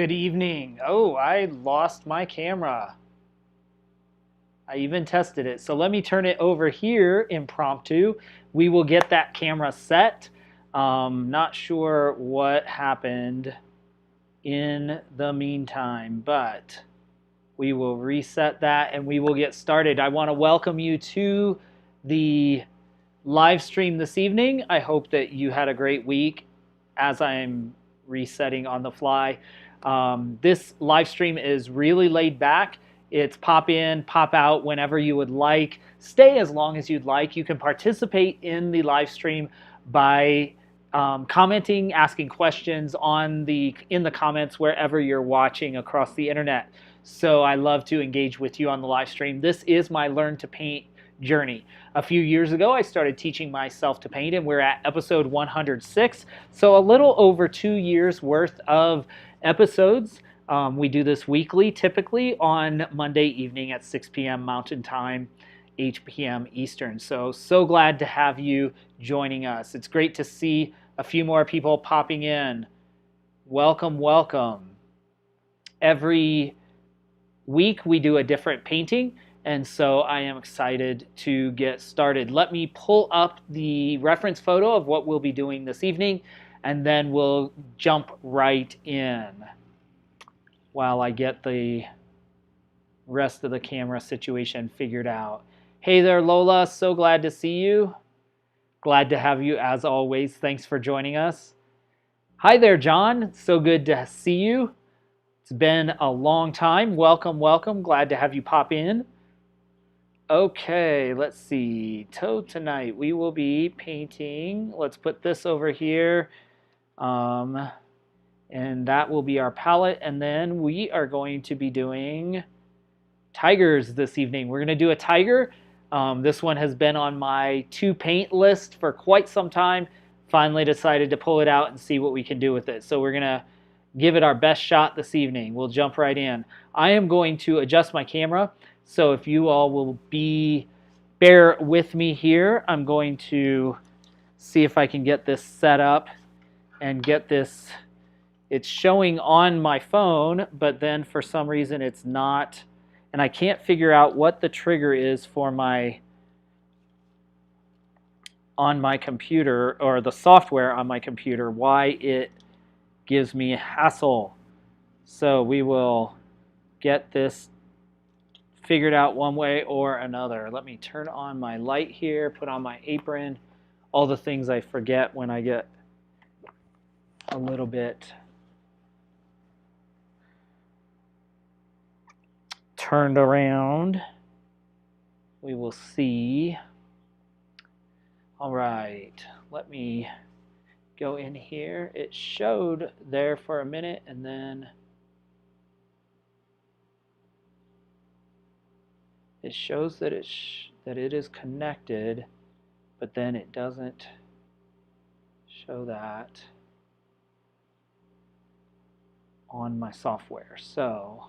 Good evening. Oh, I lost my camera. I even tested it. So let me turn it over here impromptu. We will get that camera set. Not sure what happened in the meantime, but we will reset that and we will get started. I want to welcome you to the live stream this evening. I hope that you had a great week as I'm resetting on the fly. This live stream is really laid back. It's pop in, pop out whenever you would like. Stay as long as you'd like. You can participate in the live stream by commenting, asking questions in the comments wherever you're watching across the internet. So I love to engage with you on the live stream. This is my Learn to Paint journey. A few years ago, I started teaching myself to paint, and we're at episode 106. So a little over 2 years worth of episodes. We do this weekly, typically on Monday evening at 6 p.m. Mountain Time, 8 p.m. Eastern. So glad to have you joining us. It's great to see a few more people popping in. Welcome, welcome. Every week we do a different painting, and so I am excited to get started. Let me pull up the reference photo of what we'll be doing this evening, and then we'll jump right in while I get the rest of the camera situation figured out. Hey there, Lola. So glad to see you. Glad to have you as always. Thanks for joining us. Hi there, John. So good to see you. It's been a long time. Welcome, welcome. Glad to have you pop in. Okay, let's see. Tonight we will be painting. Let's put this over here. And that will be our palette. And then we are going to be doing tigers this evening. We're going to do a tiger. This one has been on my to paint list for quite some time. Finally decided to pull it out and see what we can do with it. So we're going to give it our best shot this evening. We'll jump right in. I am going to adjust my camera. So if you all will bear with me here, I'm going to see if I can get this set up and get this. It's showing on my phone, but then for some reason it's not, and I can't figure out what the trigger is for on my computer, or the software on my computer, why it gives me a hassle. So we will get this figured out one way or another. Let me turn on my light here, put on my apron, all the things I forget when I get a little bit turned around. We will see. All right, let me go in here. It showed there for a minute, and then it shows that it is connected, but then it doesn't show that on my software. So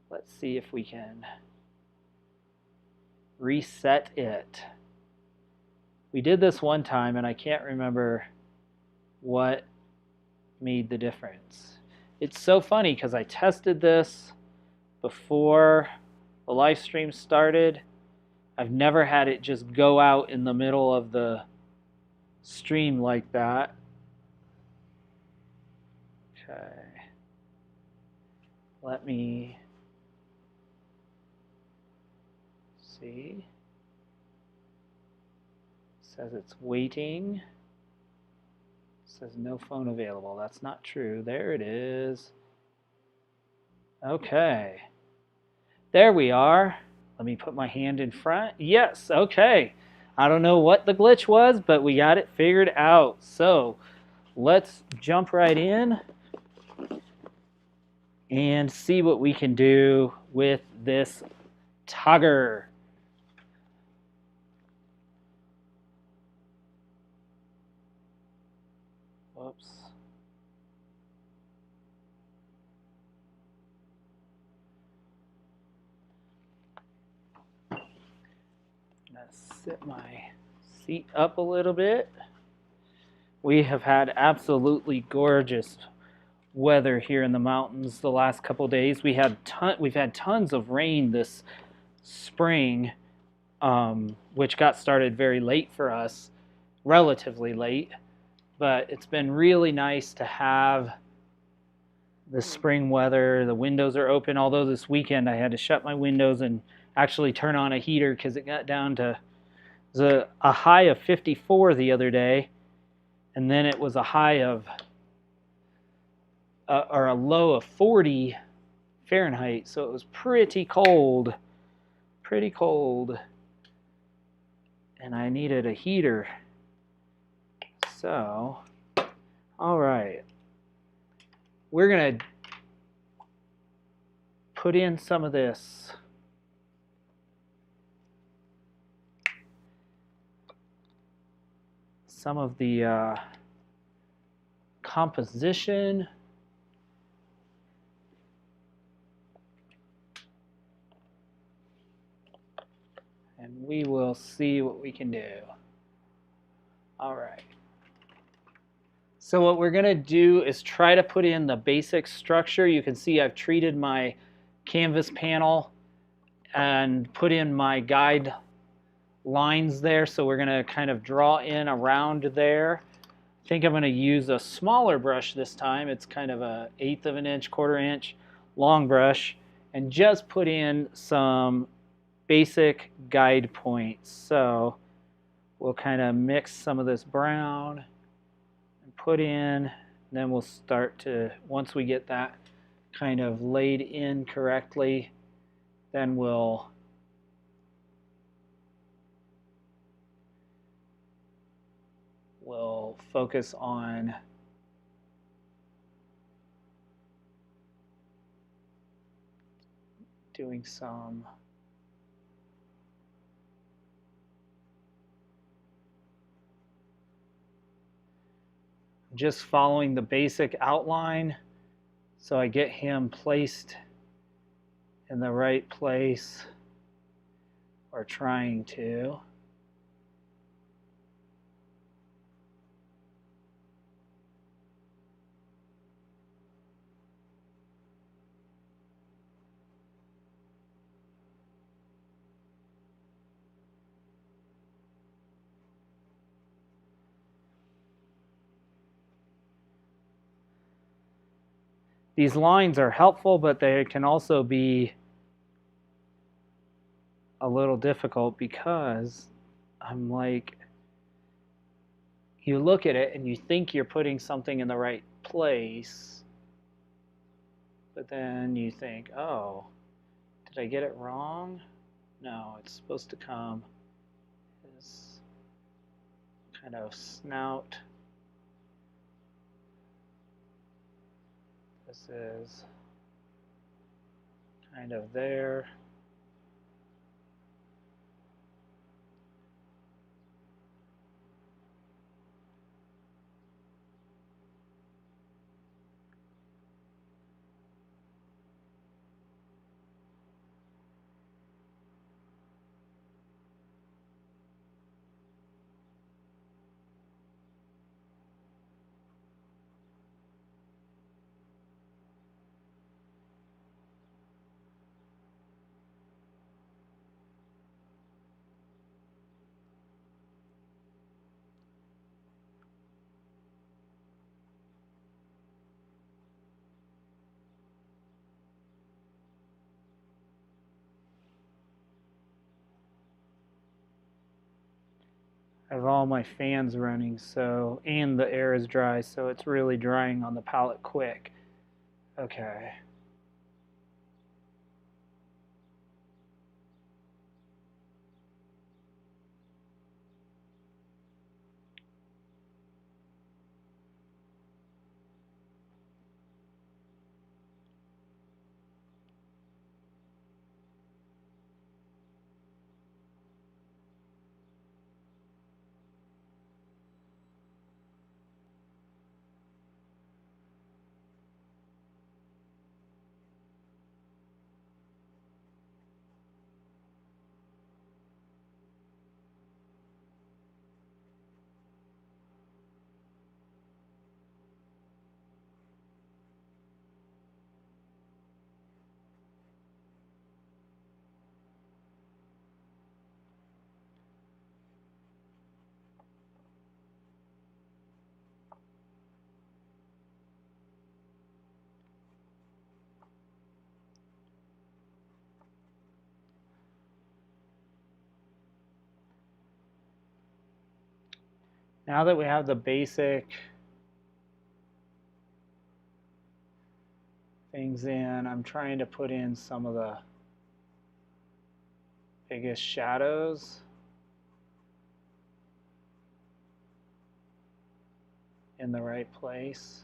let's see if we can reset it. We did this one time, and I can't remember what made the difference. It's so funny because I tested this before the live stream started. I've never had it just go out in the middle of the stream like that. Okay. Let me see. It says it's waiting. It says no phone available. That's not true. There it is. Okay. There we are. Let me put my hand in front. Yes, okay. I don't know what the glitch was, but we got it figured out. So let's jump right in and see what we can do with this tiger. Whoops. Sit my seat up a little bit. We have had absolutely gorgeous weather here in the mountains the last couple days. We've had tons of rain this spring, which got started very late for us, relatively late. But it's been really nice to have the spring weather. The windows are open, although this weekend I had to shut my windows and actually turn on a heater because it got down to a high of 54 the other day, and then it was a high of or a low of 40 Fahrenheit, so it was pretty cold, and I needed a heater. So, all right, we're gonna put in some of this some of the composition. And we will see what we can do. All right. So what we're going to do is try to put in the basic structure. You can see I've treated my canvas panel and put in my guide lines there. So we're going to kind of draw in around there. I think I'm going to use a smaller brush this time. It's kind of a 1/8 of an inch, 1/4 inch long brush, and just put in some basic guide points. So we'll kind of mix some of this brown and put in, and then we'll start to, once we get that kind of laid in correctly, then we'll focus on doing some just following the basic outline so I get him placed in the right place, or trying to. These lines are helpful, but they can also be a little difficult because I'm like, you look at it and you think you're putting something in the right place, but then you think, oh, did I get it wrong? No, it's supposed to come as kind of snout. This is kind of there. I have all my fans running, so, and the air is dry, so it's really drying on the palette quick. Okay. Now that we have the basic things in, I'm trying to put in some of the biggest shadows in the right place.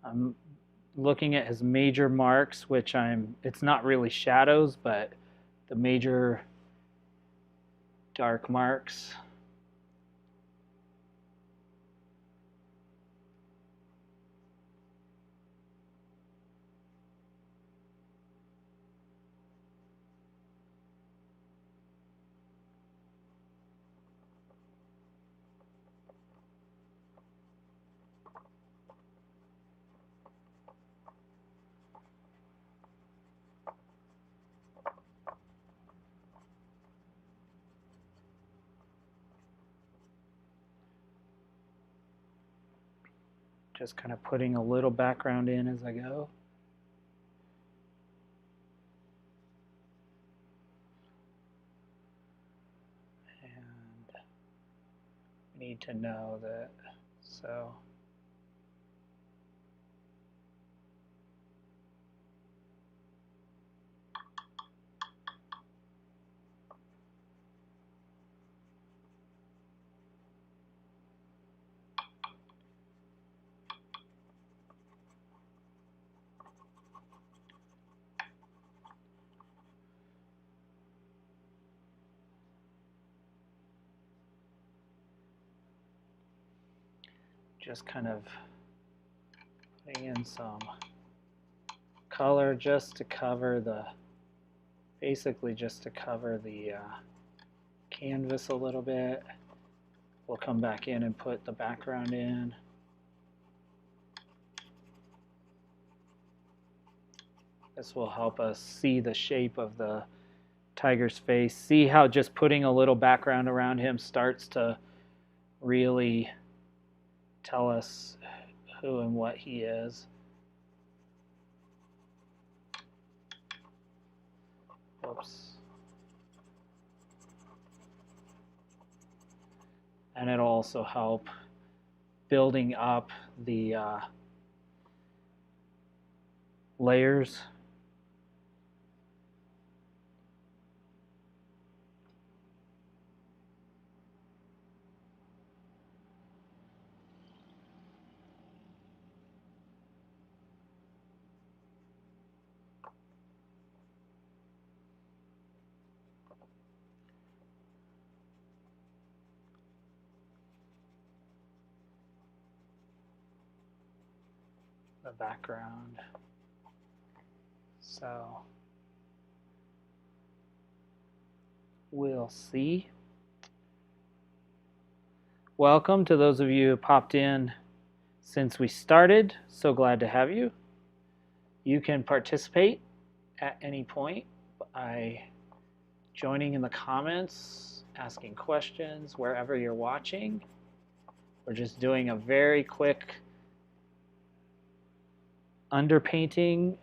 I'm looking at his major marks, which it's not really shadows, but the major dark marks. Just kind of putting a little background in as I go. And I need to know that, so. Just kind of putting in some color just to cover the, basically just to cover the canvas a little bit. We'll come back in and put the background in. This will help us see the shape of the tiger's face. See how just putting a little background around him starts to really tell us who and what he is. Oops. And it'll also help building up the layers. The background. So we'll see. Welcome to those of you who popped in since we started. So glad to have you. You can participate at any point by joining in the comments, asking questions wherever you're watching. We're just doing a very quick underpainting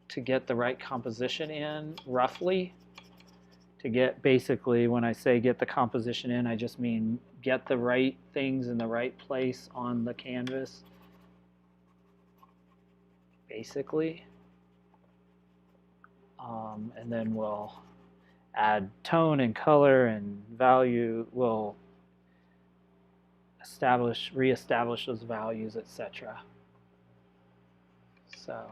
to get the right composition in, roughly. To get, basically, when I say get the composition in, I just mean get the right things in the right place on the canvas, basically. And then we'll add tone and color and value. We'll reestablish those values, etc. So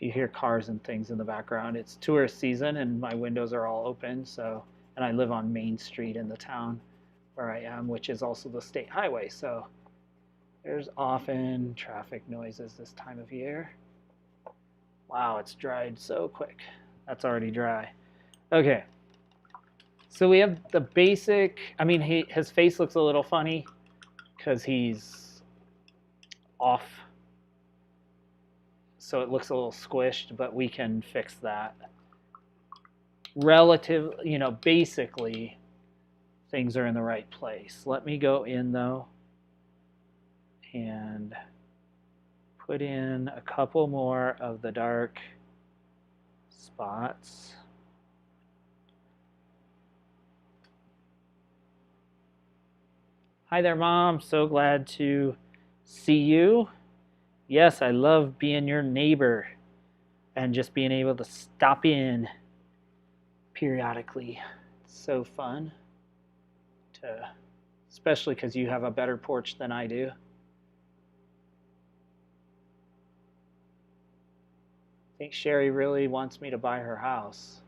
If you hear cars and things in the background, it's tourist season and my windows are all open. So, and I live on Main Street in the town where I am, which is also the state highway. So there's often traffic noises this time of year. Wow, it's dried so quick. That's already dry. Okay. So we have the basic, I mean, his face looks a little funny because he's off. So it looks a little squished, but we can fix that. Relative, you know, basically things are in the right place. Let me go in though and put in a couple more of the dark spots. Hi there, Mom. So glad to see you. Yes, I love being your neighbor and just being able to stop in periodically. It's so fun to, especially because you have a better porch than I do. I think Sherry really wants me to buy her house.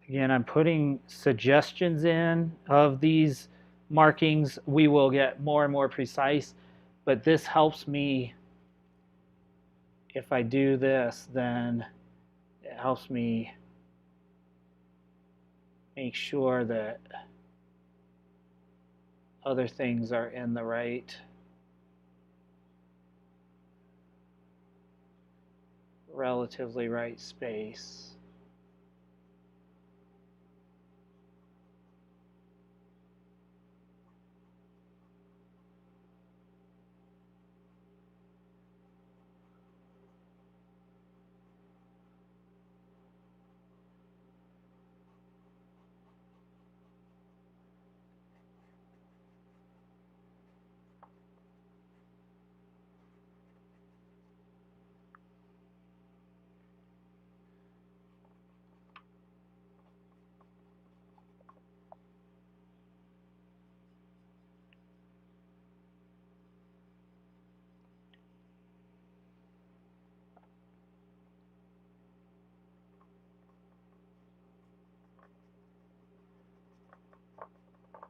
Again, I'm putting suggestions in of these markings. We will get more and more precise, but this helps me. If I do this, then it helps me make sure that other things are in the right relatively right space.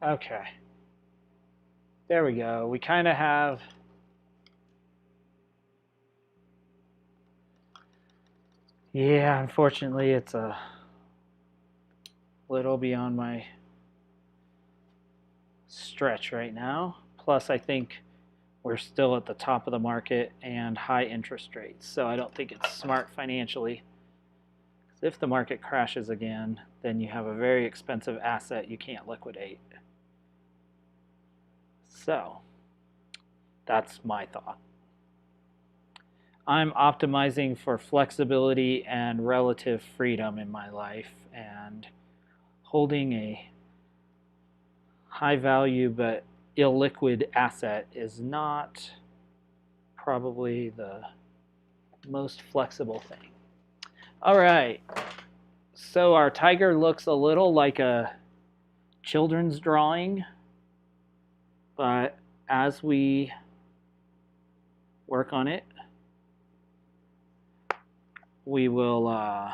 Okay. There we go. We kind of have yeah, unfortunately it's a little beyond my stretch right now. Plus I think we're still at the top of the market and high interest rates. So I don't think it's smart financially. If the market crashes again, then you have a very expensive asset you can't liquidate. So that's my thought. I'm optimizing for flexibility and relative freedom in my life, and holding a high value but illiquid asset is not probably the most flexible thing. All right, so our tiger looks a little like a children's drawing, but as we work on it, we will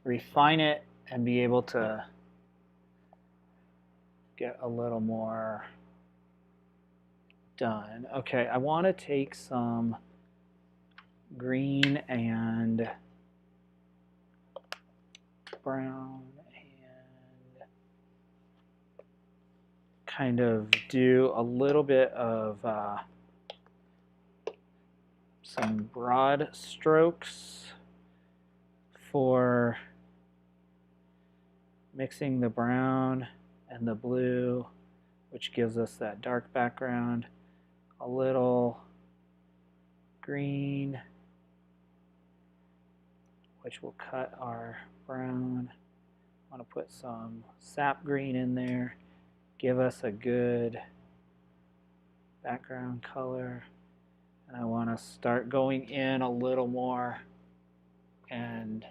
refine it and be able to get a little more done. Okay, I want to take some green and brown and kind of do a little bit of some broad strokes for mixing the brown and the blue, which gives us that dark background. A little green, which will cut our brown. I want to put some sap green in there, give us a good background color. And I want to start going in a little more and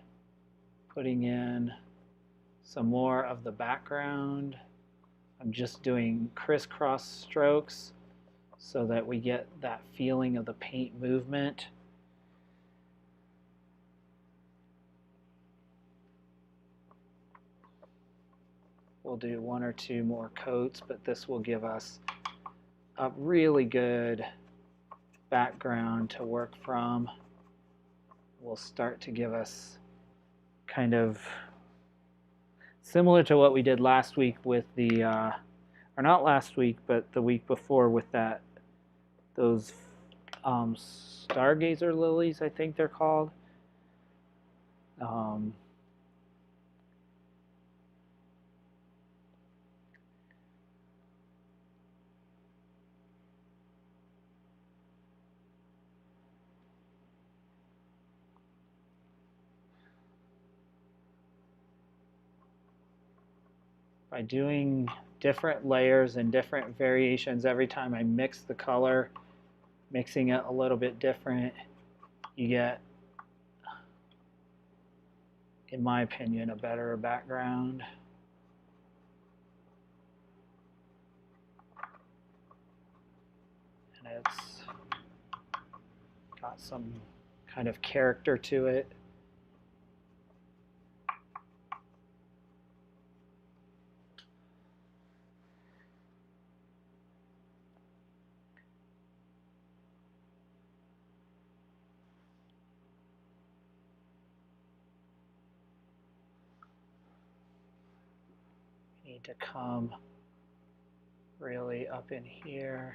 putting in some more of the background. I'm just doing crisscross strokes so that we get that feeling of the paint movement. We'll do 1 or 2 more coats, but this will give us a really good background to work from. Will start to give us kind of similar to what we did last week with the, or not last week, but the week before with those stargazer lilies, I think they're called. By doing different layers and different variations every time I mix the color, mixing it a little bit different, you get, in my opinion, a better background. And it's got some kind of character to it. Need to come really up in here.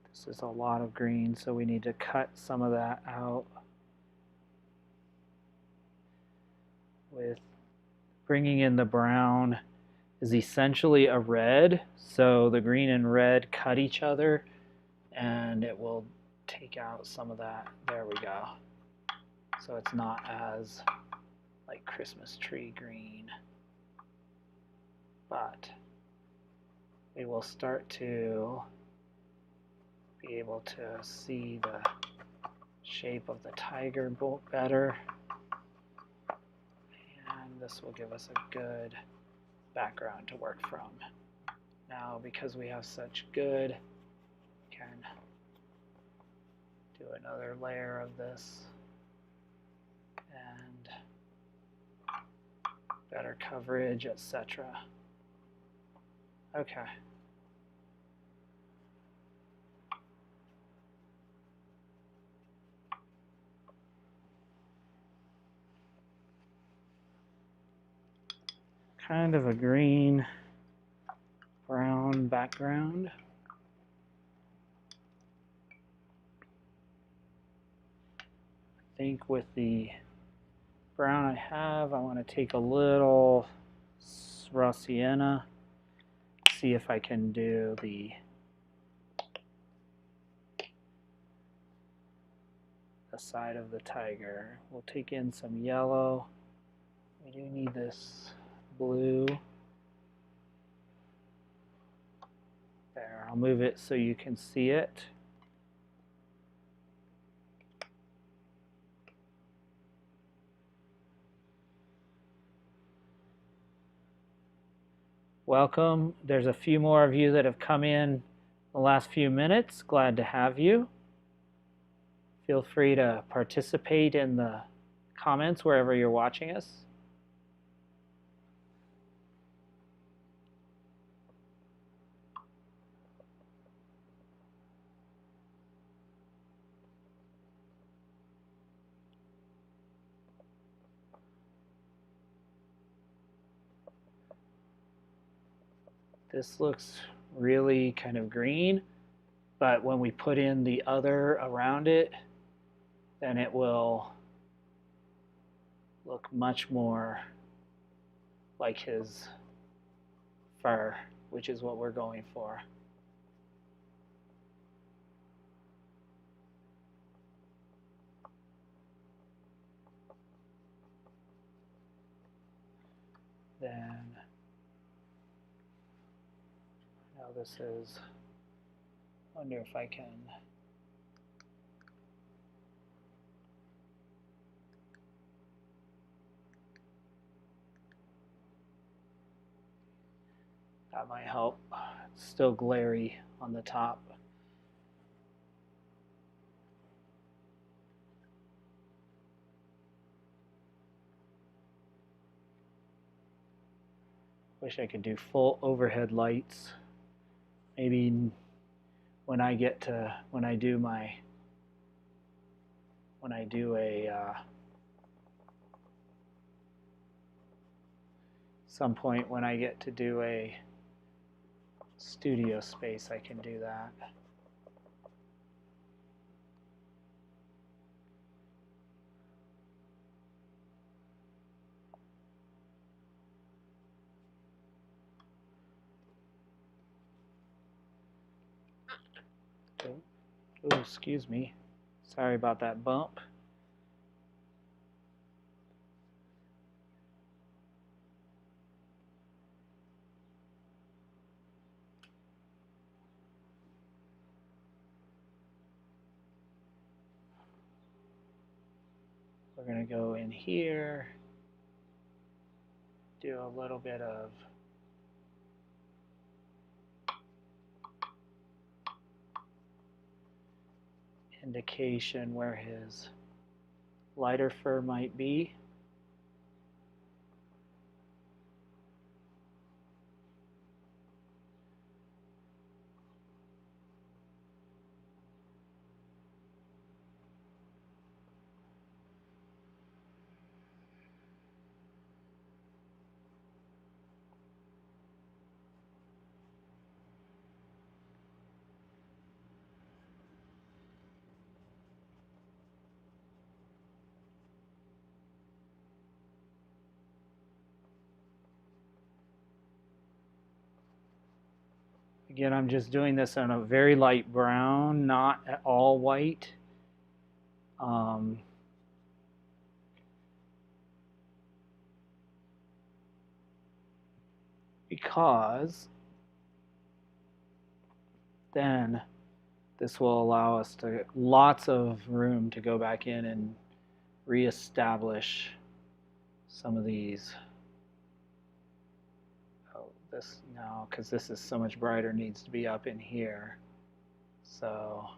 This is a lot of green, so we need to cut some of that out. With bringing in the brown is essentially a red, so the green and red cut each other, and it will take out some of that. There we go. So it's not as like Christmas tree green, but we will start to be able to see the shape of the tiger better, and this will give us a good background to work from. Now, because we have such good, can do another layer of this and better coverage, etc. Okay. Kind of a green brown background. I think with the brown I have, I want to take a little raw sienna, see if I can do the side of the tiger. We'll take in some yellow. We do need this blue. There, I'll move it so you can see it. Welcome. There's a few more of you that have come in the last few minutes. Glad to have you. Feel free to participate in the comments wherever you're watching us. This looks really kind of green, but when we put in the other around it, then it will look much more like his fur, which is what we're going for. Then, now this is, I wonder if I can, that might help. It's still glary on the top. Wish I could do full overhead lights. Maybe when I get to, when I do a, some point when I get to do a studio space, I can do that. Oh, excuse me. Sorry about that bump. We're going to go in here, do a little bit of indication where his lighter fur might be. Again, I'm just doing this on a very light brown, not at all white. Because then this will allow us to lots of room to go back in and reestablish some of these. Oh, this no, because this is so much brighter, needs to be up in here. So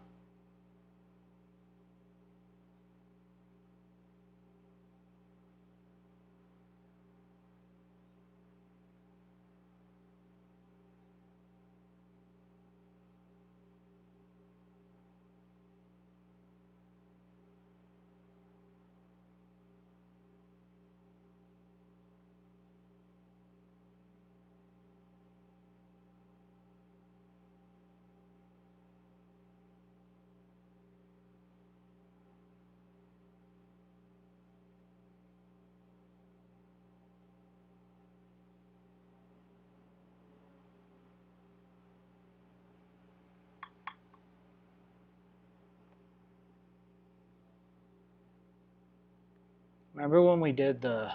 remember when we did the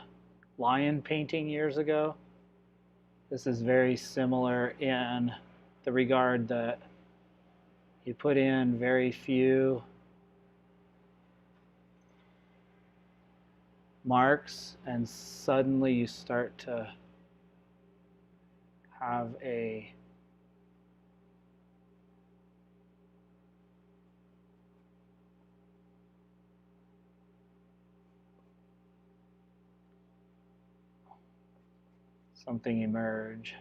lion painting years ago? This is very similar in the regard that you put in very few marks and suddenly you start to have a something emerge.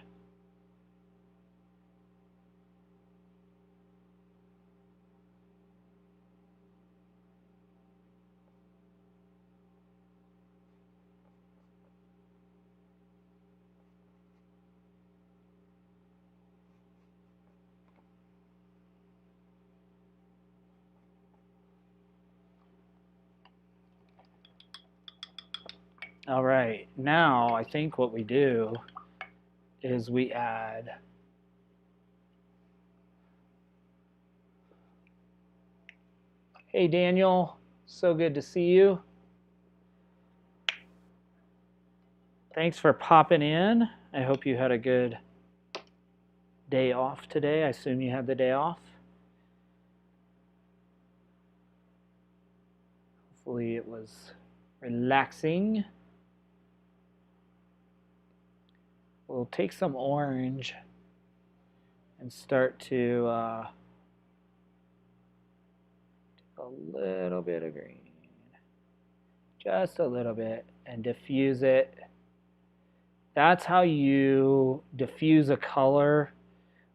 All right, now I think what we do is we add hey Daniel, so good to see you. Thanks for popping in. I hope you had a good day off today. I assume you had the day off. Hopefully it was relaxing. We'll take some orange and start to take a little bit of green, just a little bit, and diffuse it. That's how you diffuse a color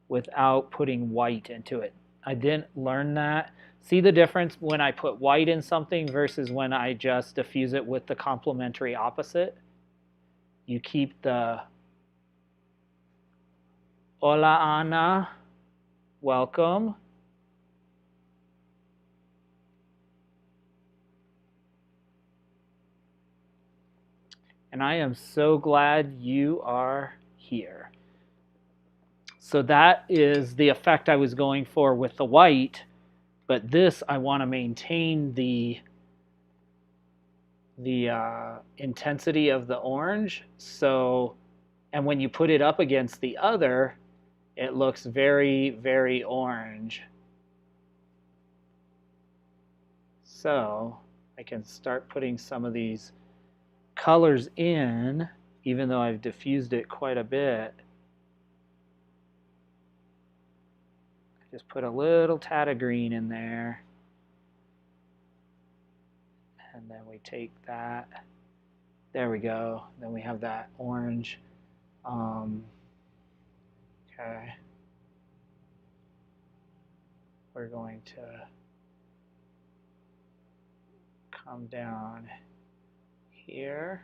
without putting white into it. I didn't learn that. See the difference when I put white in something versus when I just diffuse it with the complementary opposite? You keep the Hola Ana, welcome. And I am so glad you are here. So that is the effect I was going for with the white, but this I want to maintain the intensity of the orange. So, and when you put it up against the other, it looks very, very orange. So I can start putting some of these colors in, even though I've diffused it quite a bit. Just put a little tad of green in there. And then we take that. There we go. Then we have that orange. Okay. We're going to come down here,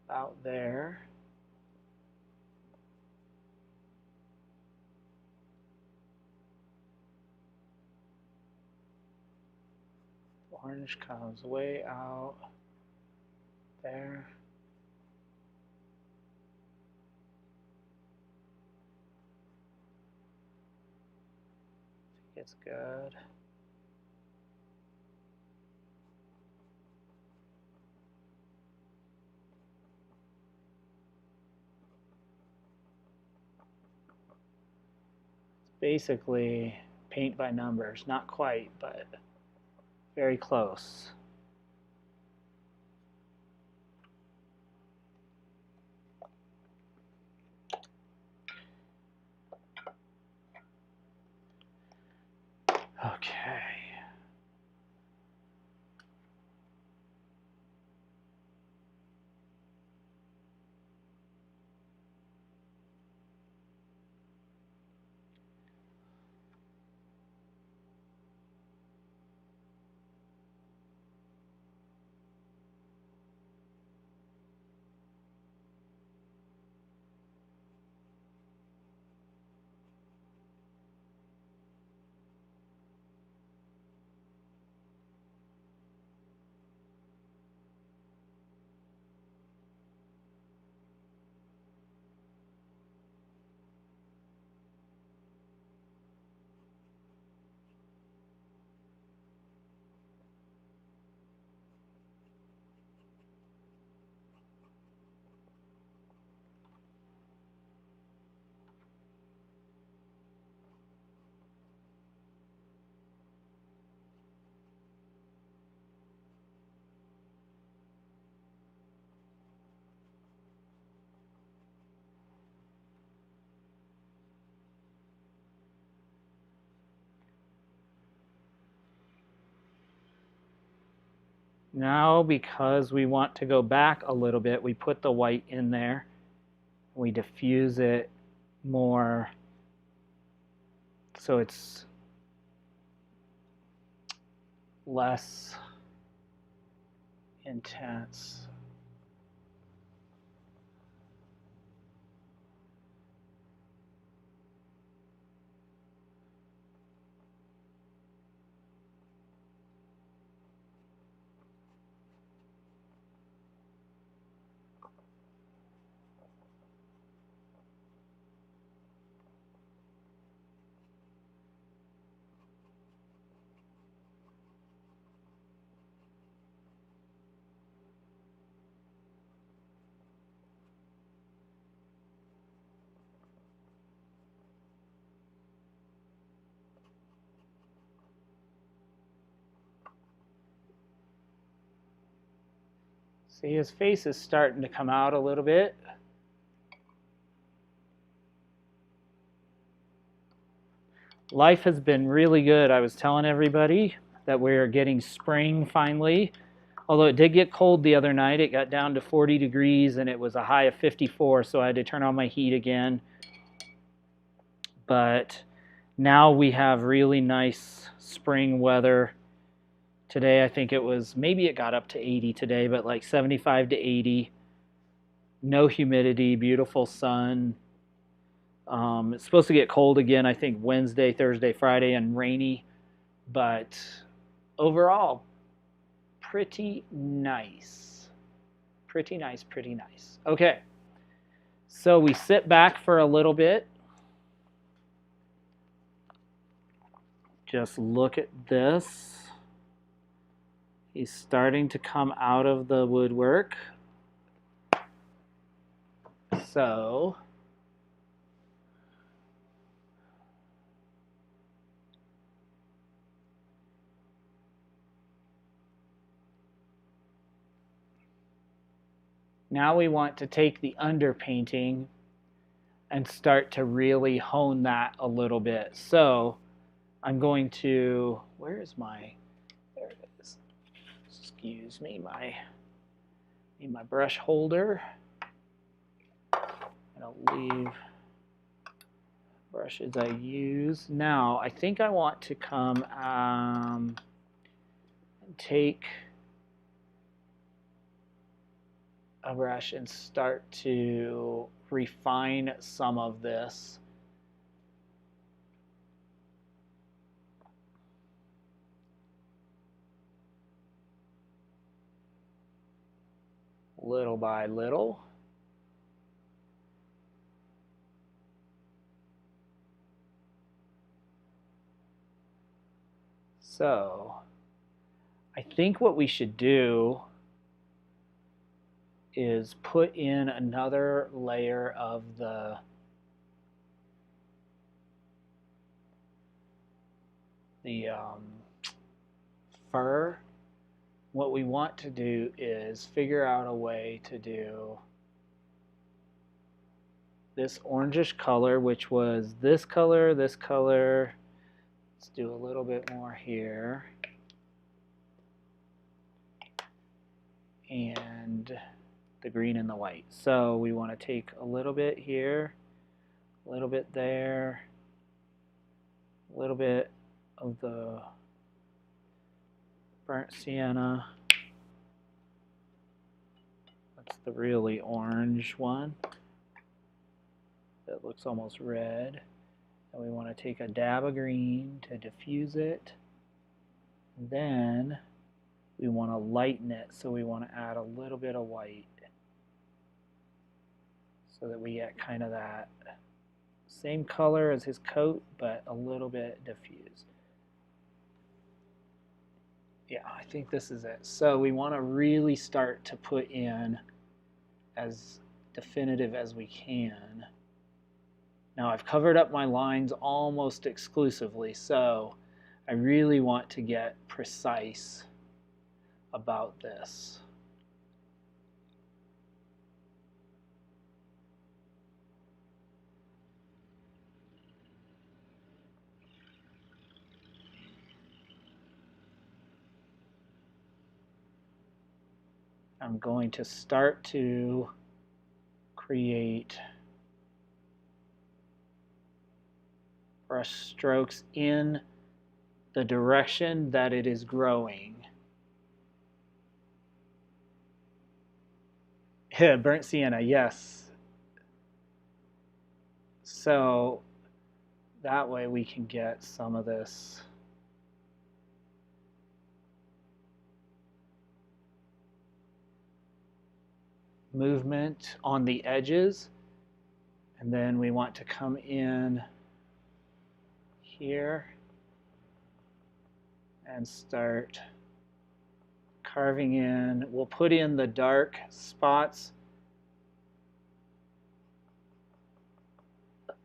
about there. Orange comes way out there. I think it's good. It's basically paint by numbers, not quite, but very close. Okay. Now, because we want to go back a little bit, we put the white in there. We diffuse it more so it's less intense. See, his face is starting to come out a little bit. Life has been really good. I was telling everybody that we're getting spring finally. Although it did get cold the other night. It got down to 40 degrees and it was a high of 54, so I had to turn on my heat again. But now we have really nice spring weather. Today I think it was, maybe it got up to 80 today, but like 75 to 80. No humidity, beautiful sun. It's supposed to get cold again, I think Wednesday, Thursday, Friday, and rainy. But overall, pretty nice. Pretty nice, pretty nice. Okay, so we sit back for a little bit. Just look at this. He's starting to come out of the woodwork. So now we want to take the underpainting and start to really hone that a little bit. So I'm going to, where is my, there it is. Excuse me, my brush holder. And I'll leave brushes I use. Now, I think I want to come and take a brush and start to refine some of this. Little by little. So I think what we should do is put in another layer of the fur. What we want to do is figure out a way to do this orangish color, which was this color, this color. Let's do a little bit more here. And the green and the white. So we want to take a little bit here, a little bit there, a little bit of the burnt sienna. That's the really orange one. That looks almost red. And we want to take a dab of green to diffuse it. Then we want to lighten it, so we want to add a little bit of white so that we get kind of that same color as his coat, but a little bit diffused. Yeah, I think this is it. So we want to really start to put in as definitive as we can. Now I've covered up my lines almost exclusively, so I really want to get precise about this. I'm going to start to create brush strokes in the direction that it is growing. Yeah, burnt sienna, yes. So that way we can get some of this movement on the edges, and then we want to come in here and start carving in. We'll put in the dark spots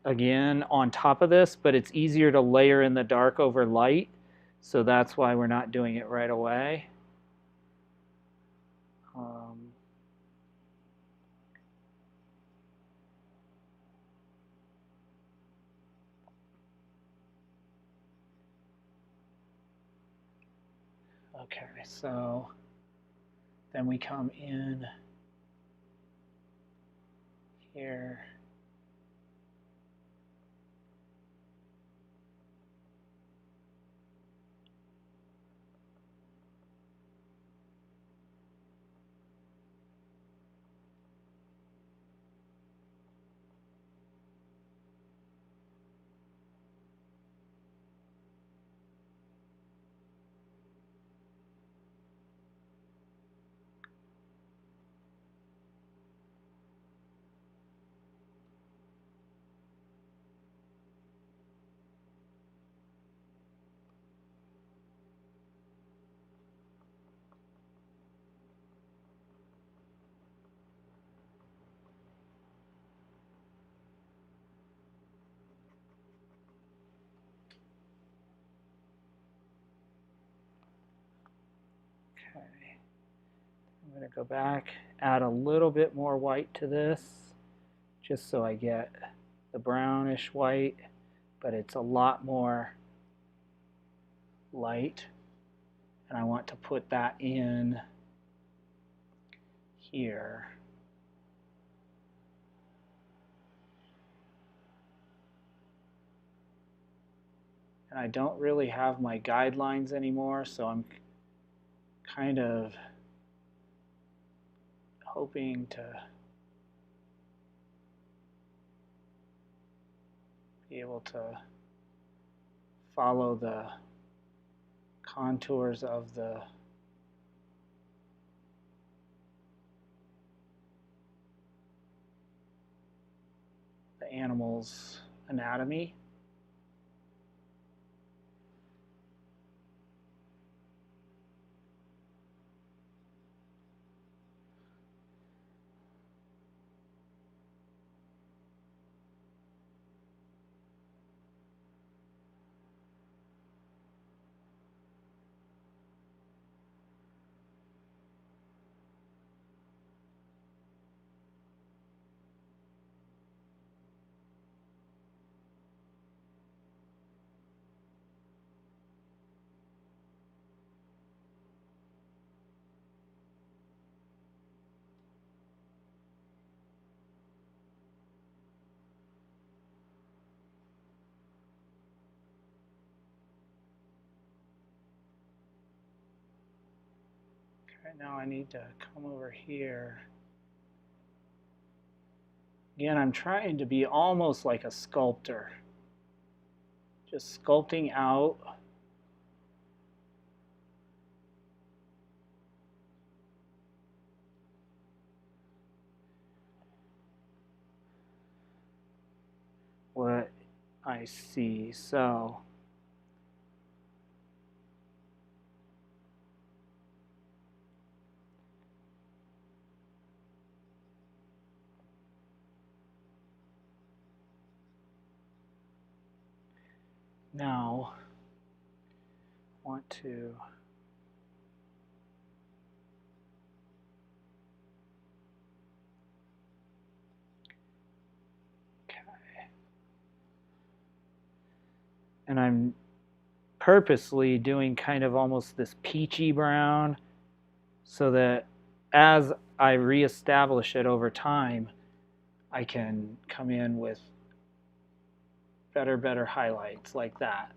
again on top of this, but it's easier to layer in the dark over light, so that's why we're not doing it right away. Okay, so then we come in here. Okay, I'm going to go back, add a little bit more white to this, just so I get the brownish white, but it's a lot more light. And I want to put that in here. And I don't really have my guidelines anymore, so I'm kind of hoping to be able to follow the contours of the animal's anatomy. Right now I need to come over here. Again, I'm trying to be almost like a sculptor. Just sculpting out what I see. So now I want to and I'm purposely doing kind of almost this peachy brown so that as I reestablish it over time, I can come in with better highlights like that.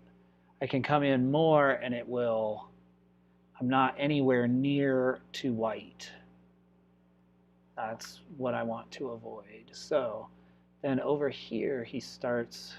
I can come in more and it will, I'm not anywhere near too white. That's what I want to avoid. So then over here he starts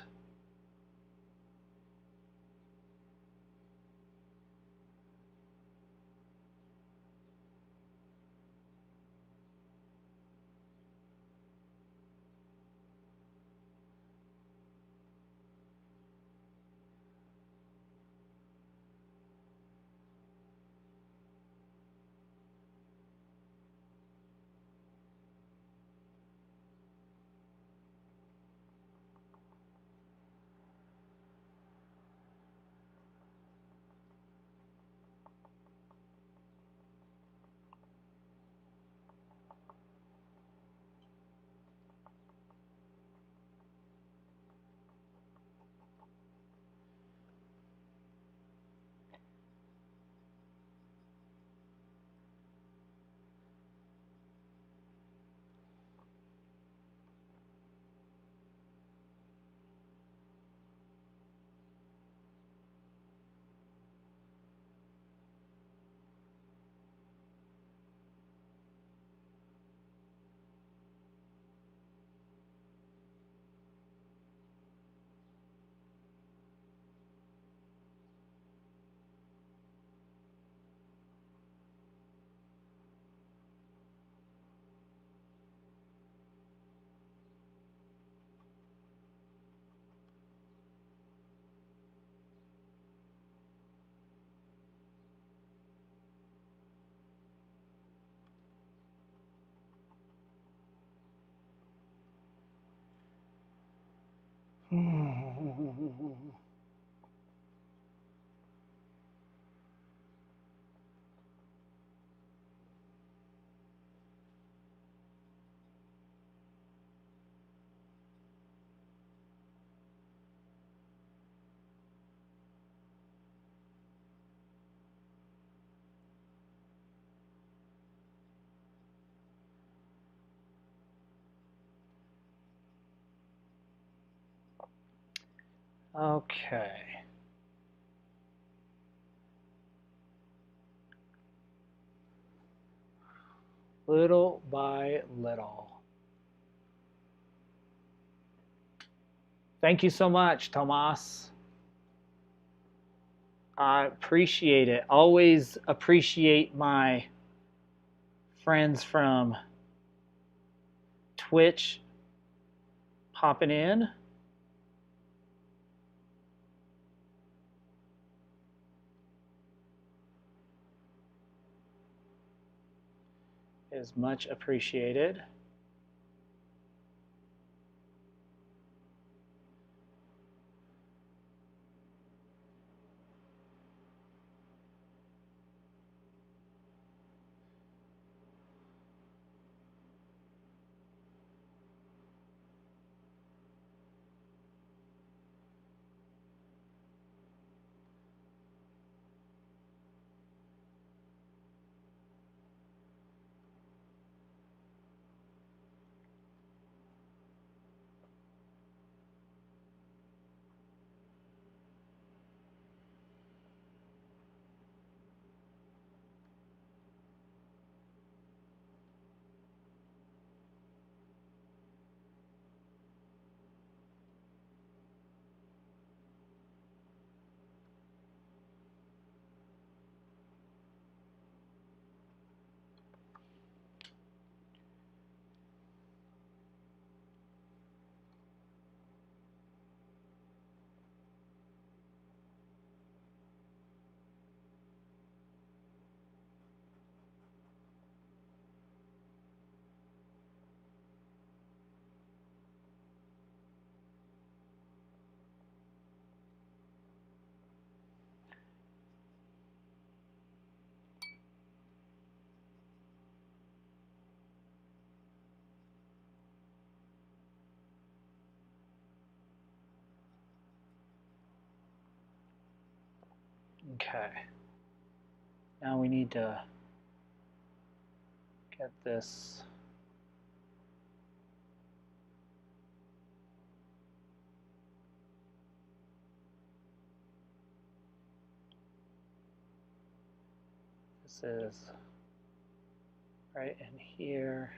Okay. Little by little. Thank you so much, Tomas. I appreciate it. Always appreciate my friends from Twitch popping in. Is much appreciated. Okay. Now we need to get this. This is right in here.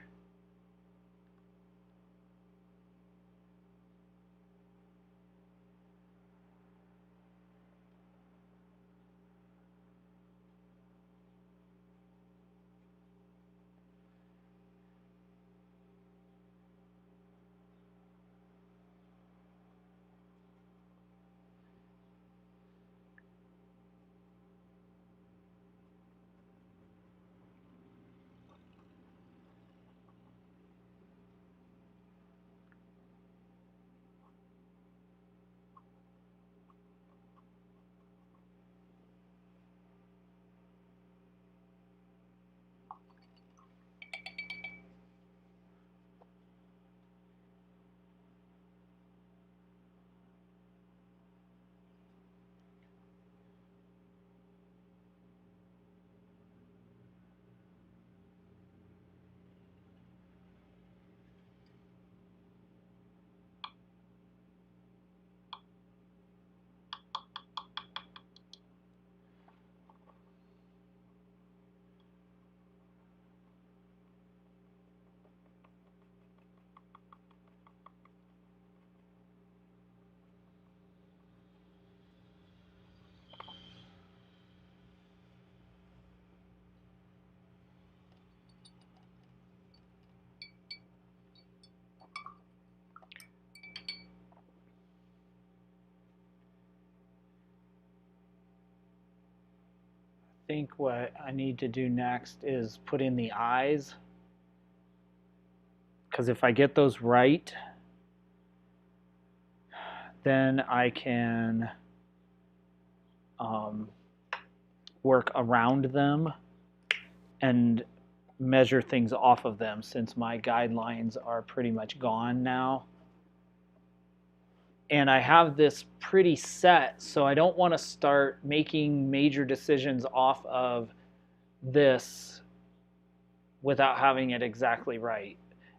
I think what I need to do next is put in the eyes, because if I get those right, then I can work around them and measure things off of them, since my guidelines are pretty much gone now. And I have this pretty set, so I don't want to start making major decisions off of this without having it exactly right.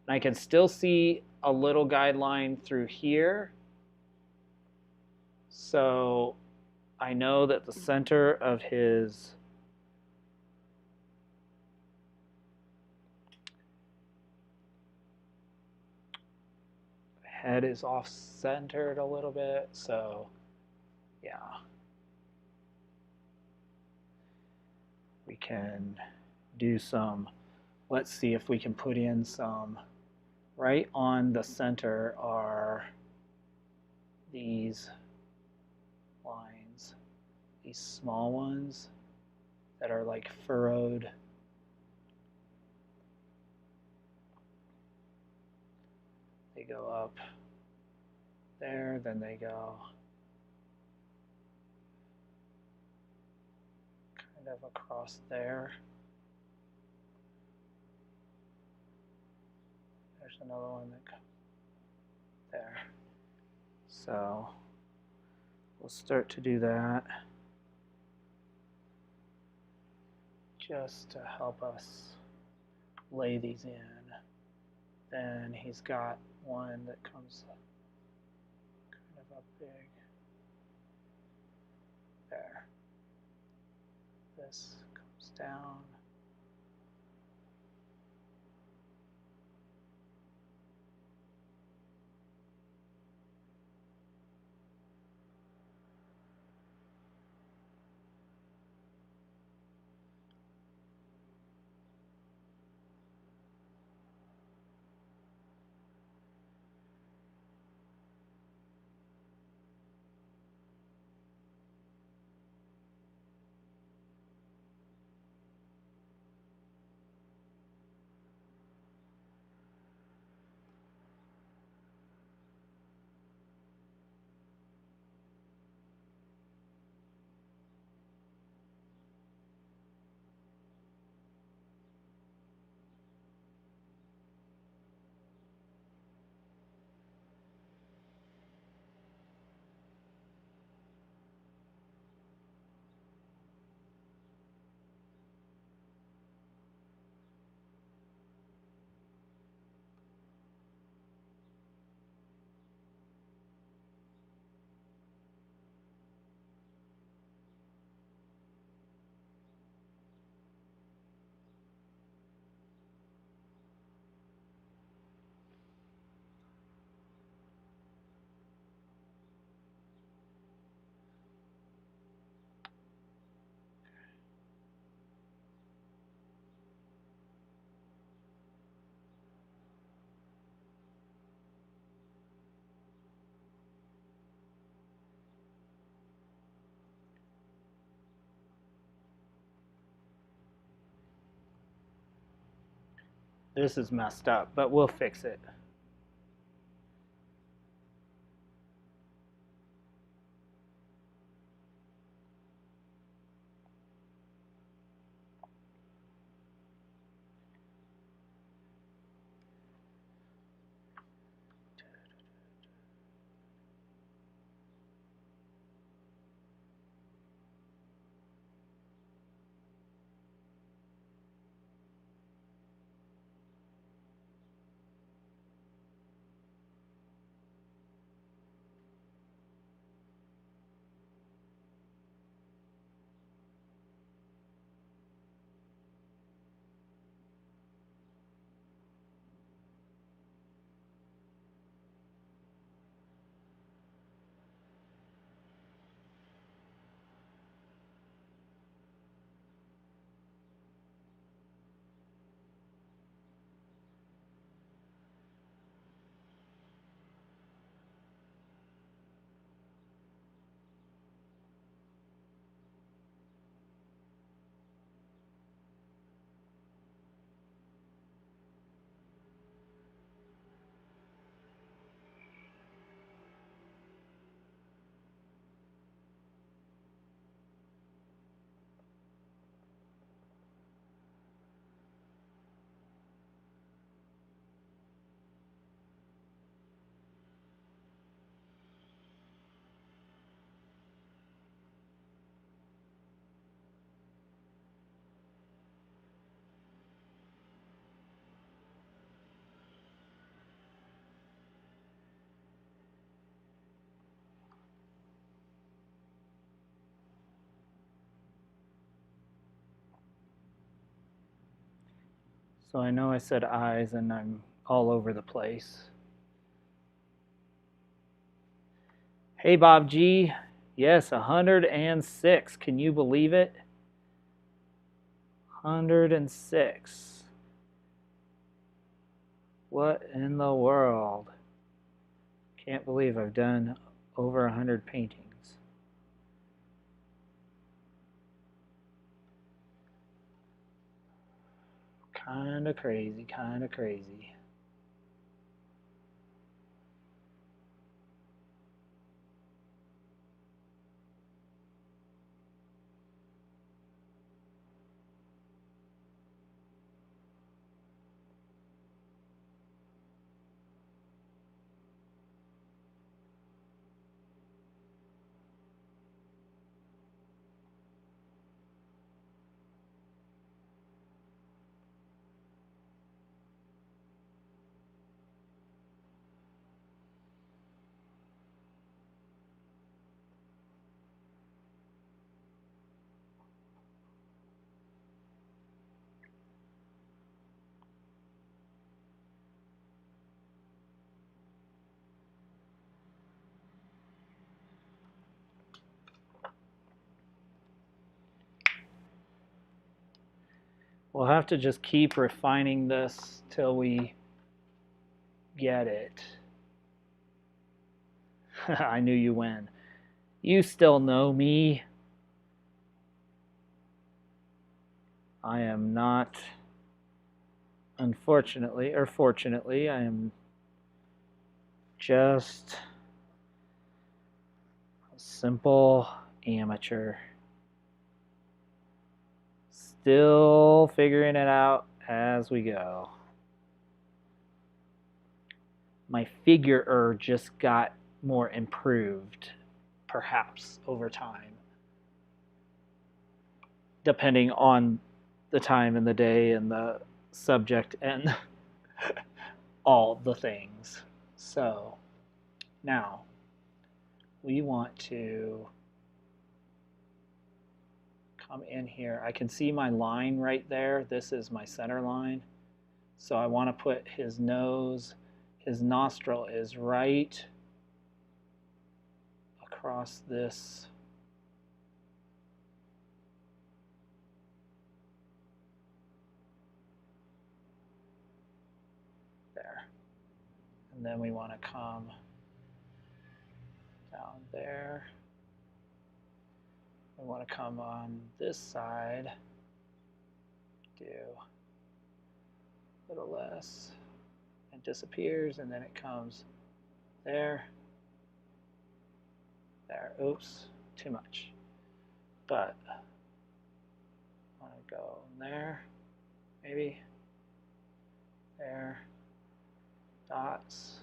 And I can still see a little guideline through here. So I know that the center of his head is off-centered a little bit, so yeah. We can do some, let's see if we can put in some, right on the center are these lines, these small ones that are like furrowed. They go up there, then they go kind of across there. There's another one that comes there. So we'll start to do that just to help us lay these in. Then he's got one that comes kind of up big there. This comes down. This is messed up, but we'll fix it. So I know I said eyes and I'm all over the place. Hey, Bob G. Yes, 106. Can you believe it? 106. What in the world? Can't believe I've done over 100 paintings. Kinda crazy, kinda crazy. We'll have to just keep refining this till we get it. I knew you win. You still know me. I am not, unfortunately, or fortunately, I am just a simple amateur. Still figuring it out as we go. My figure just got more improved, perhaps, over time. Depending on the time and the day and the subject and all the things. So now we want to come in here. I can see my line right there. This is my center line. So I want to put his nose, his nostril is right across this. There. And then we want to come down there. We want to come on this side, do a little less. It disappears, and then it comes there, there. Oops, too much. But I want to go there, maybe, there, dots.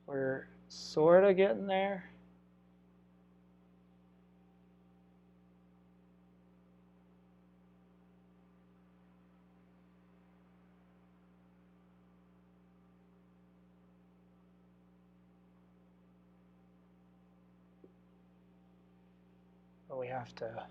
We're sort of getting there. But we have to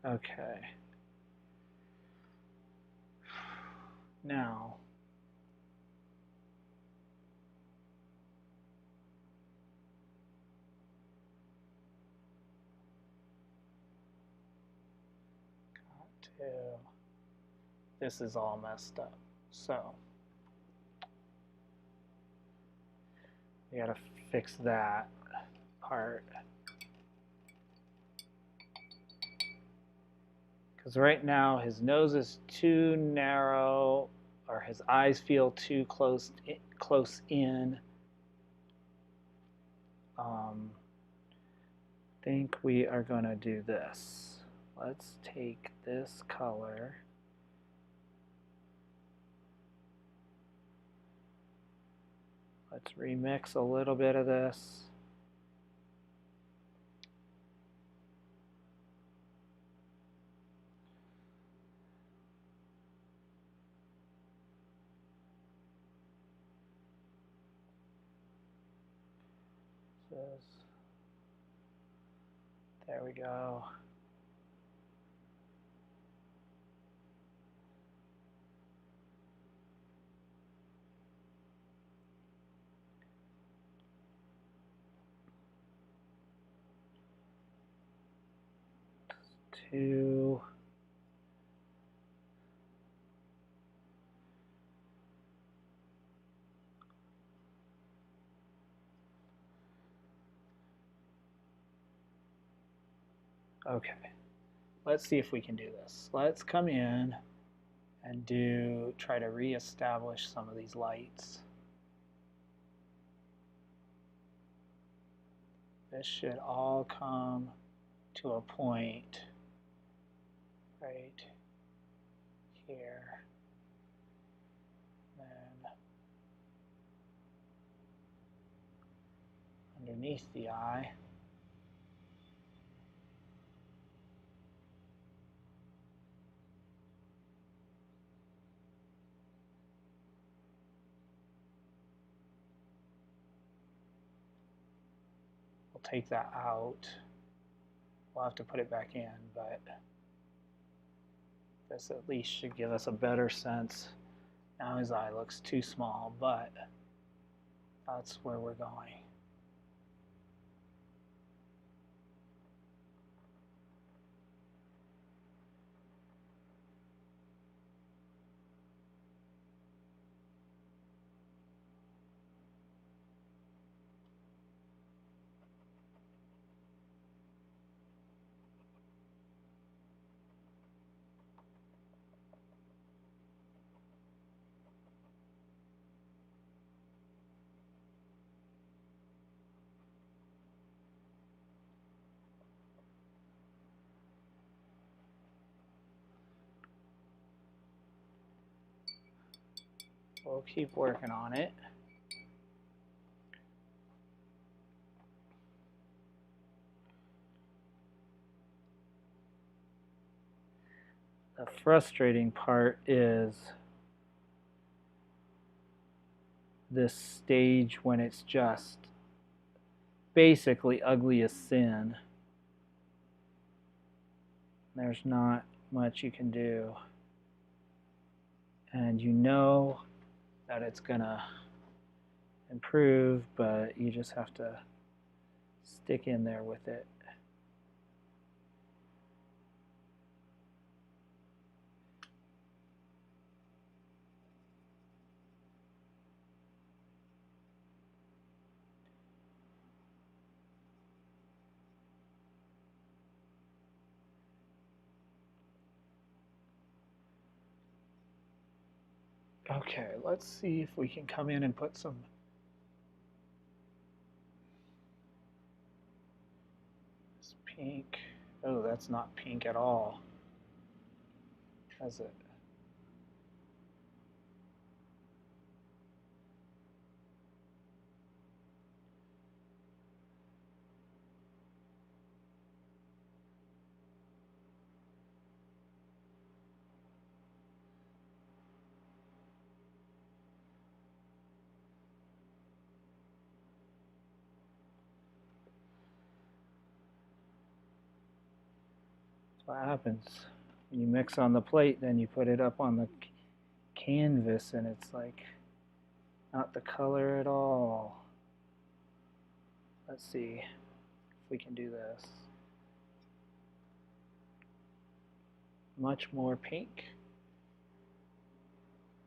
okay. Now, this is all messed up. So we got to fix that part. Because right now his nose is too narrow, or his eyes feel too close in. I think we are going to do this. Let's take this color. Let's remix a little bit of this. There we go. Two. Okay, let's see if we can do this. Let's come in and try to reestablish some of these lights. This should all come to a point right here. Then underneath the eye. We'll take that out. We'll have to put it back in, but this at least should give us a better sense. Now his eye looks too small, but that's where we're going. We'll keep working on it. The frustrating part is this stage when it's just basically ugly as sin. There's not much you can do. And you know that it's gonna improve, but you just have to stick in there with it. Okay, let's see if we can come in and put some pink. Oh, that's not pink at all, is it? What happens when you mix on the plate, then you put it up on the canvas and it's like not the color at all. Let's see if we can do this. Much more pink.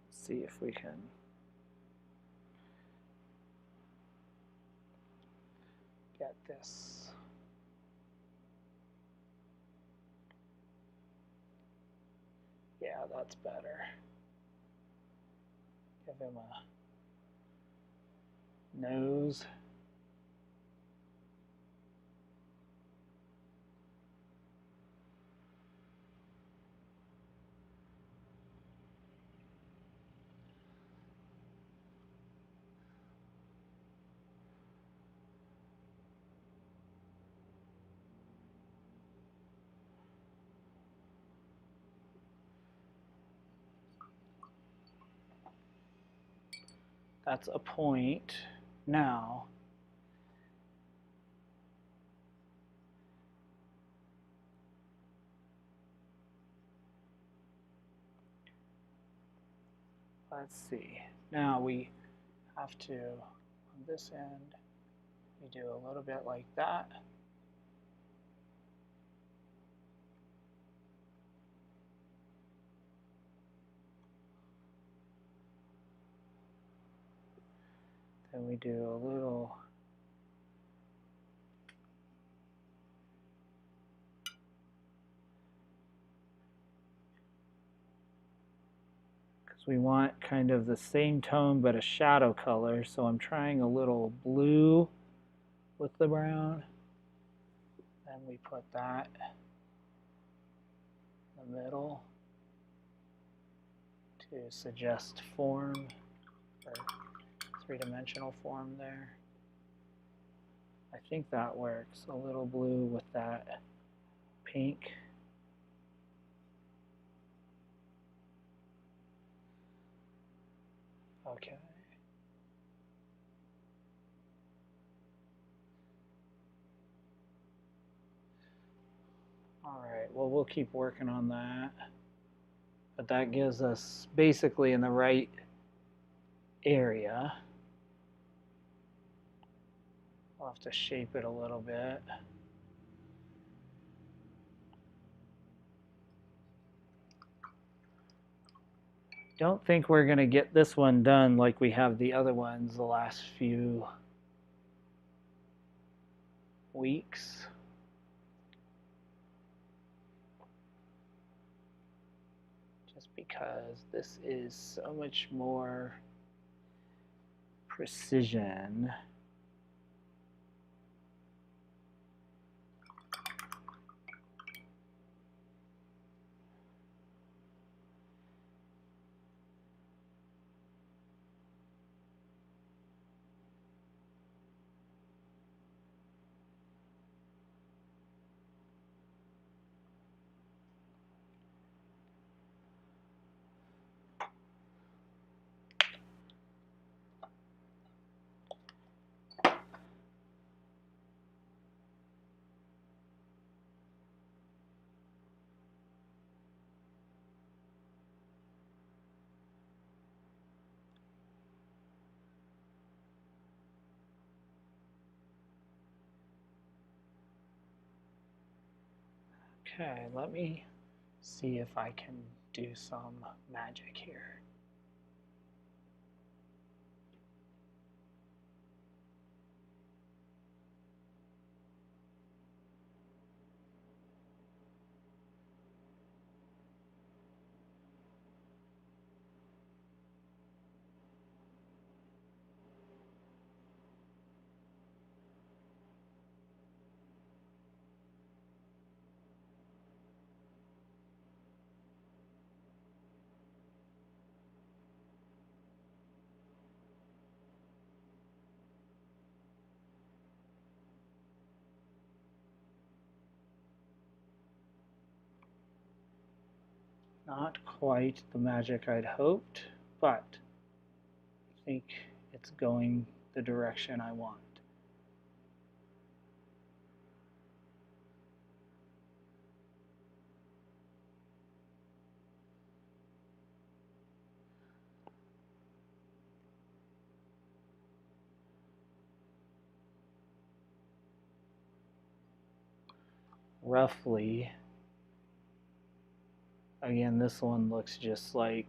Let's see if we can get this. Yeah, that's better. Give him a nose. That's a point. Now, let's see. Now we have to, on this end, we do a little bit like that. Then we do a little we want kind of the same tone but a shadow color, so I'm trying a little blue with the brown. Then we put that in the middle to suggest form, or three-dimensional form there. I think that works. A little blue with that pink. Okay. All right, well, we'll keep working on that. But that gives us basically in the right area. We'll have to shape it a little bit. Don't think we're going to get this one done like we have the other ones the last few weeks. Just because this is so much more precision. Okay, let me see if I can do some magic here. Not quite the magic I'd hoped, but I think it's going the direction I want. Roughly, again, this one looks just like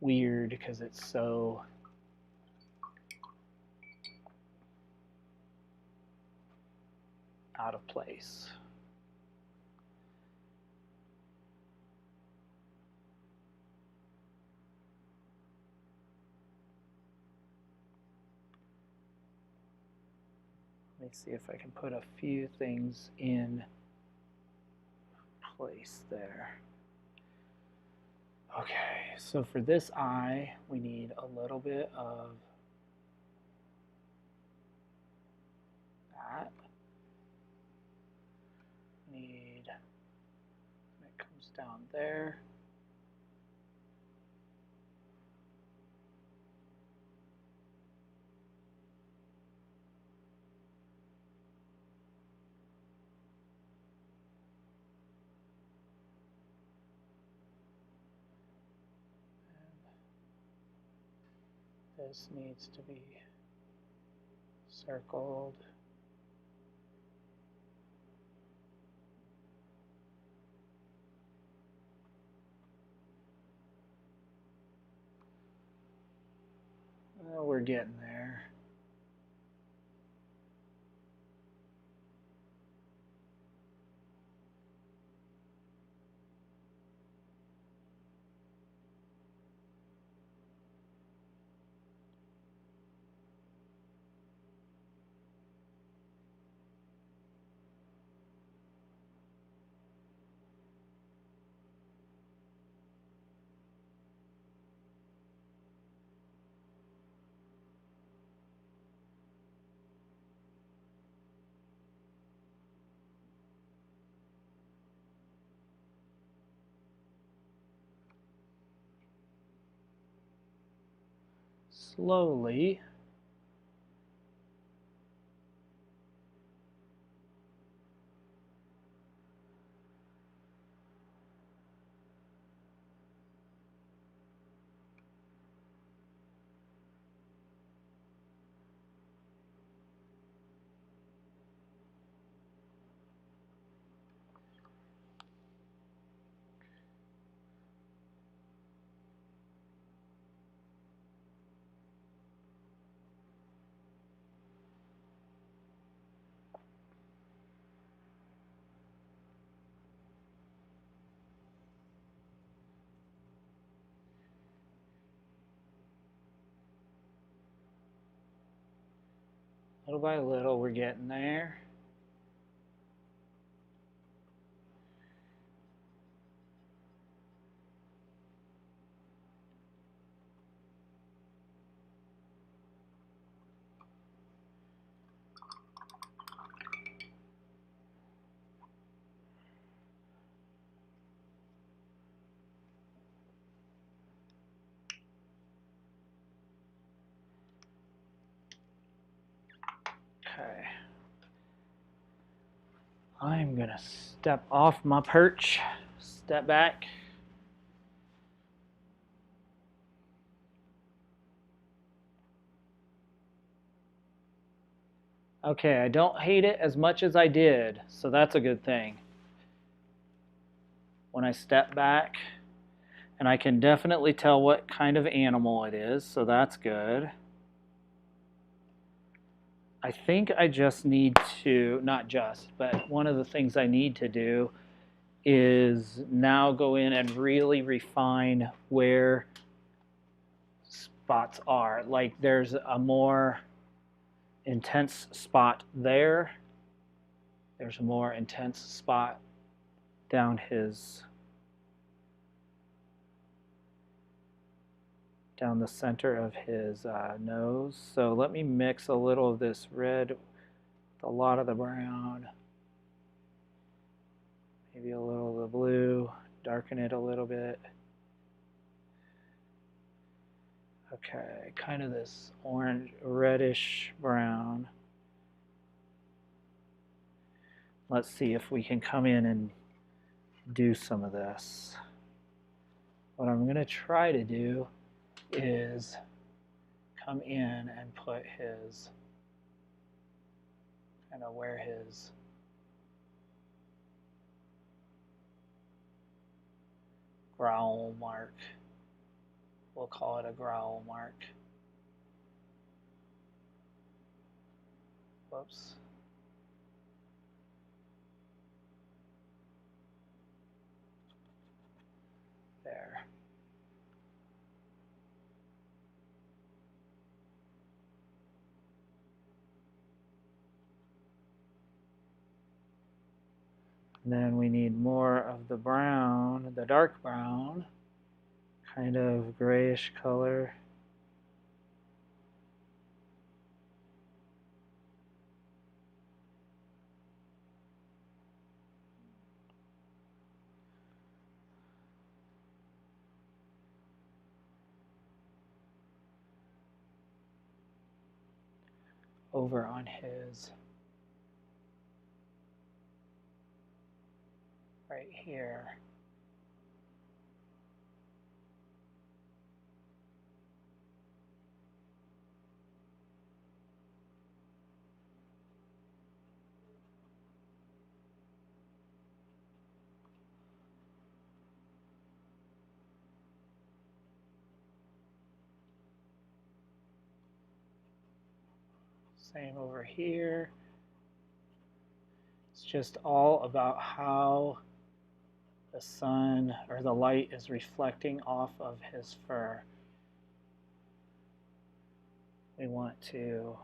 weird because it's so out of place. Let me see if I can put a few things in place there. Okay, so for this eye, we need a little bit of that. It comes down there. This needs to be circled. Well, we're getting there. Slowly. Little by little, we're getting there. Okay. I'm going to step off my perch, step back. Okay, I don't hate it as much as I did, so that's a good thing. When I step back, and I can definitely tell what kind of animal it is, so that's good. I think I just need to, not just, but one of the things I need to do is now go in and really refine where spots are. Like there's a more intense spot there. There's a more intense spot down down the center of his nose. So let me mix a little of this red with a lot of the brown. Maybe a little of the blue, darken it a little bit. Okay, kind of this orange, reddish brown. Let's see if we can come in and do some of this. What I'm going to try to do is come in and put his, kind of where his growl mark, we'll call it a growl mark. Whoops. And then we need more of the brown, the dark brown, kind of grayish color. Over on his right here. Same over here. It's just all about how the sun or the light is reflecting off of his fur. We want to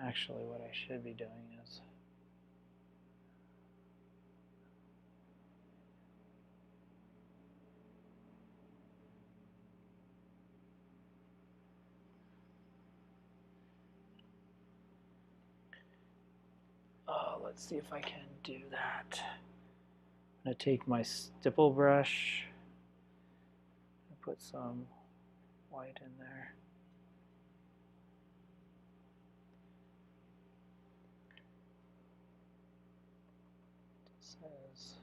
actually, what I should be doing is let's see if I can do that. I'm going to take my stipple brush and put some white in there. It says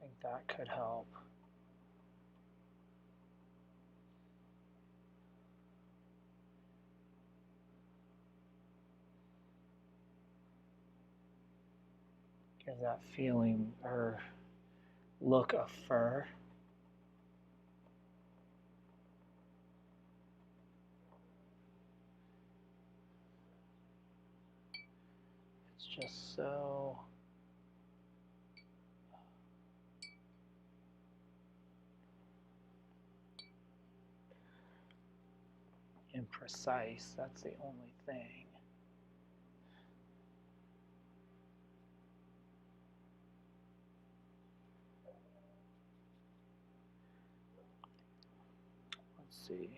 I think that could help. Give that feeling or look of fur. It's just so imprecise. That's the only thing. Let's see.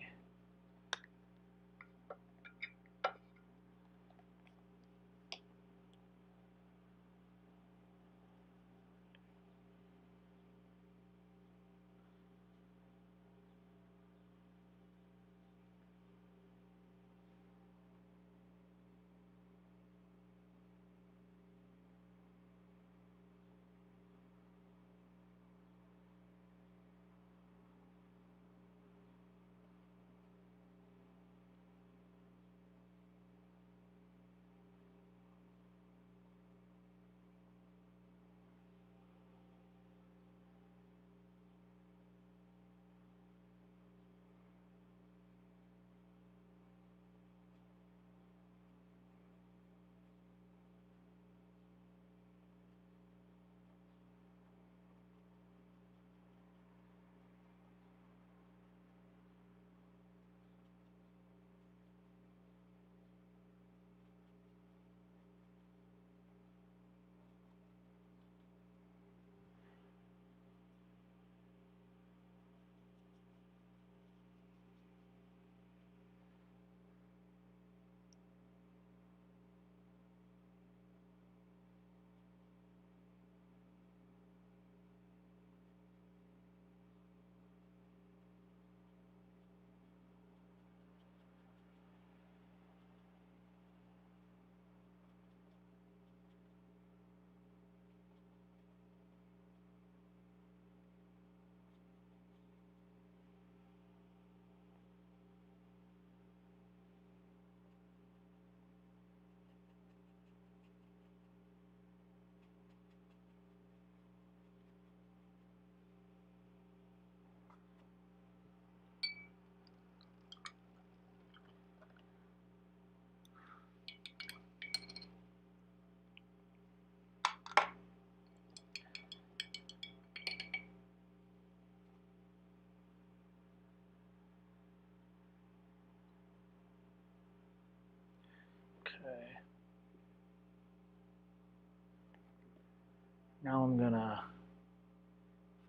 Now I'm gonna,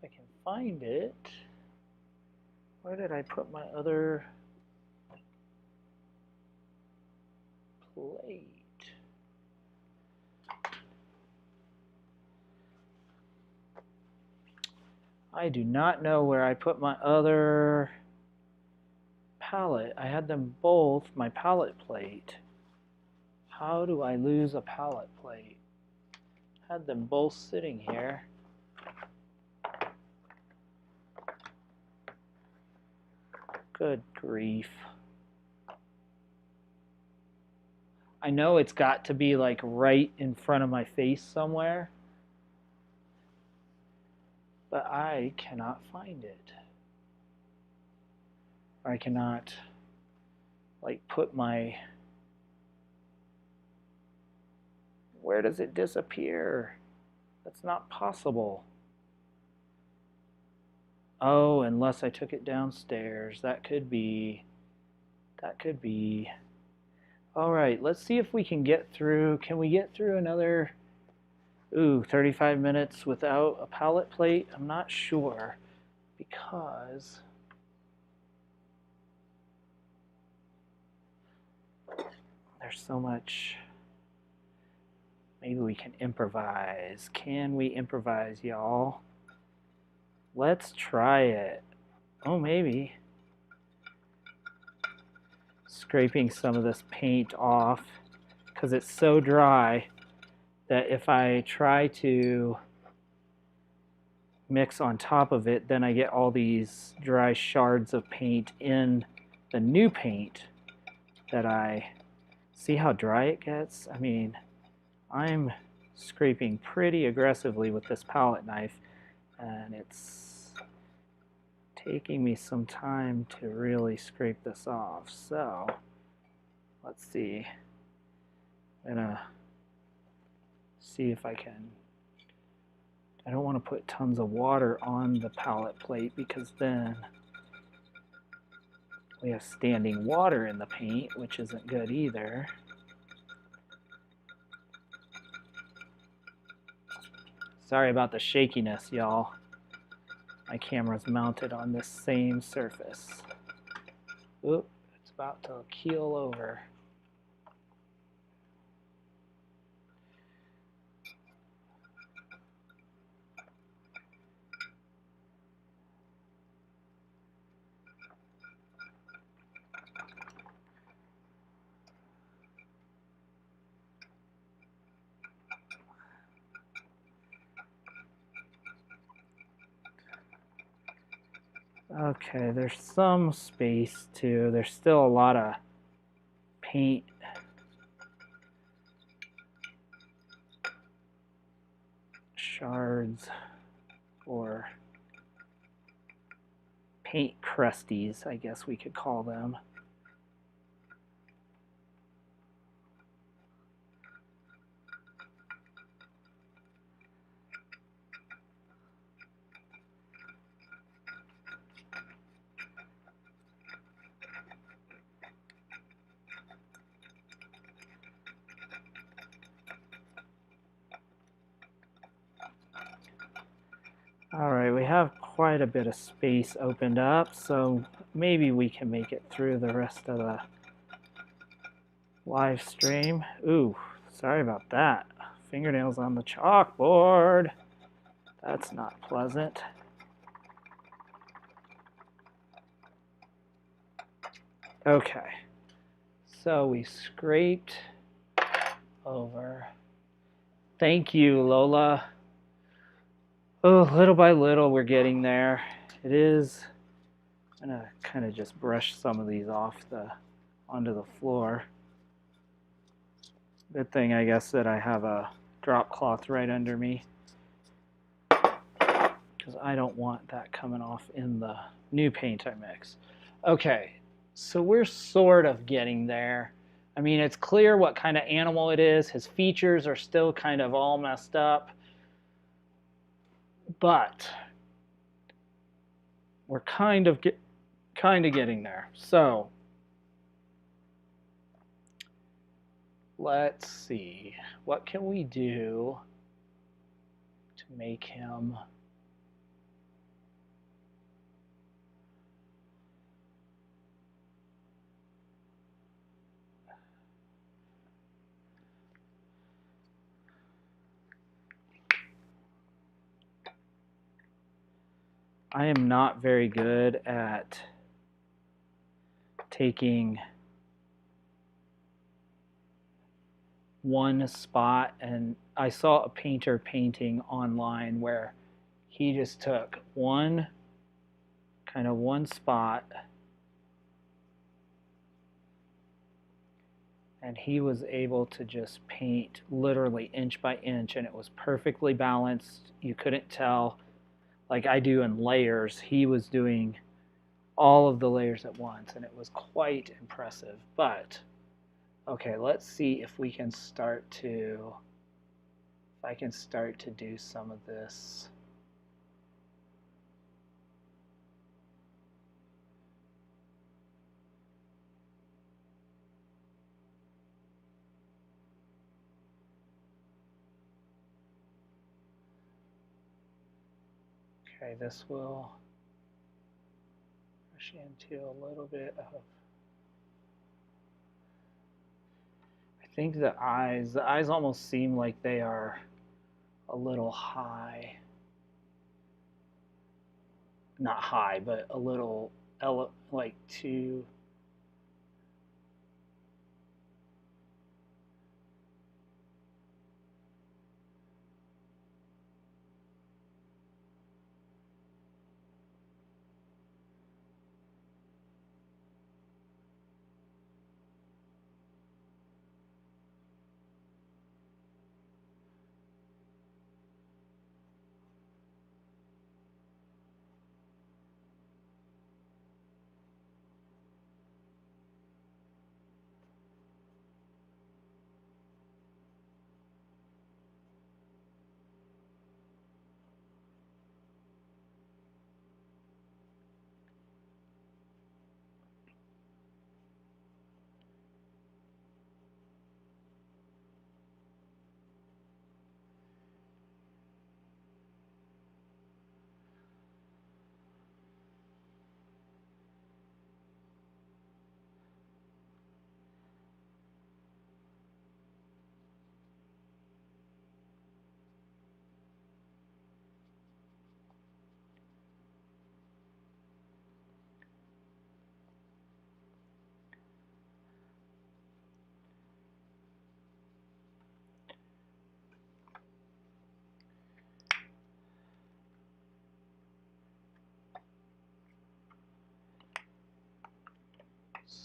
if I can find it, where did I put my other plate? I do not know where I put my other palette. I had them both, my palette plate. How do I lose a palette plate? Had them both sitting here. Good grief. I know it's got to be like right in front of my face somewhere, but I cannot find it. I cannot like put my, where does it disappear? That's not possible. Oh, unless I took it downstairs. That could be. That could be. All right, let's see if we can get through. Can we get through another, 35 minutes without a palette plate? I'm not sure because there's so much. Maybe we can improvise. Can we improvise, y'all? Let's try it. Oh, maybe. Scraping some of this paint off because it's so dry that if I try to mix on top of it, then I get all these dry shards of paint in the new paint that I see how dry it gets. I mean, I'm scraping pretty aggressively with this palette knife, and it's taking me some time to really scrape this off. So let's see. I'm gonna see if I can. I don't want to put tons of water on the palette plate because then we have standing water in the paint, which isn't good either. Sorry about the shakiness, y'all. My camera's mounted on this same surface. Oop, it's about to keel over. Okay, there's some space too. There's still a lot of paint shards or paint crusties, I guess we could call them. All right, we have quite a bit of space opened up, so maybe we can make it through the rest of the live stream. Ooh, sorry about that. Fingernails on the chalkboard. That's not pleasant. Okay, so we scraped over. Thank you, Lola. Oh, little by little, we're getting there. It is. I'm gonna kind of just brush some of these off onto the floor. Good thing, I guess, that I have a drop cloth right under me, because I don't want that coming off in the new paint I mix. Okay, so we're sort of getting there. I mean, it's clear what kind of animal it is. His features are still kind of all messed up, but we're kind of getting there. So let's see, what can we do to make him I am not very good at taking one spot, and I saw a painter painting online where he just took one spot and he was able to just paint literally inch by inch, and it was perfectly balanced. You couldn't tell, like I do in layers. He was doing all of the layers at once, and it was quite impressive. But okay, let's see if we can start to, if I can start to do some of this. Okay, this will push into a little bit of, I think the eyes almost seem like they are a little high. Not high, but a little, like too.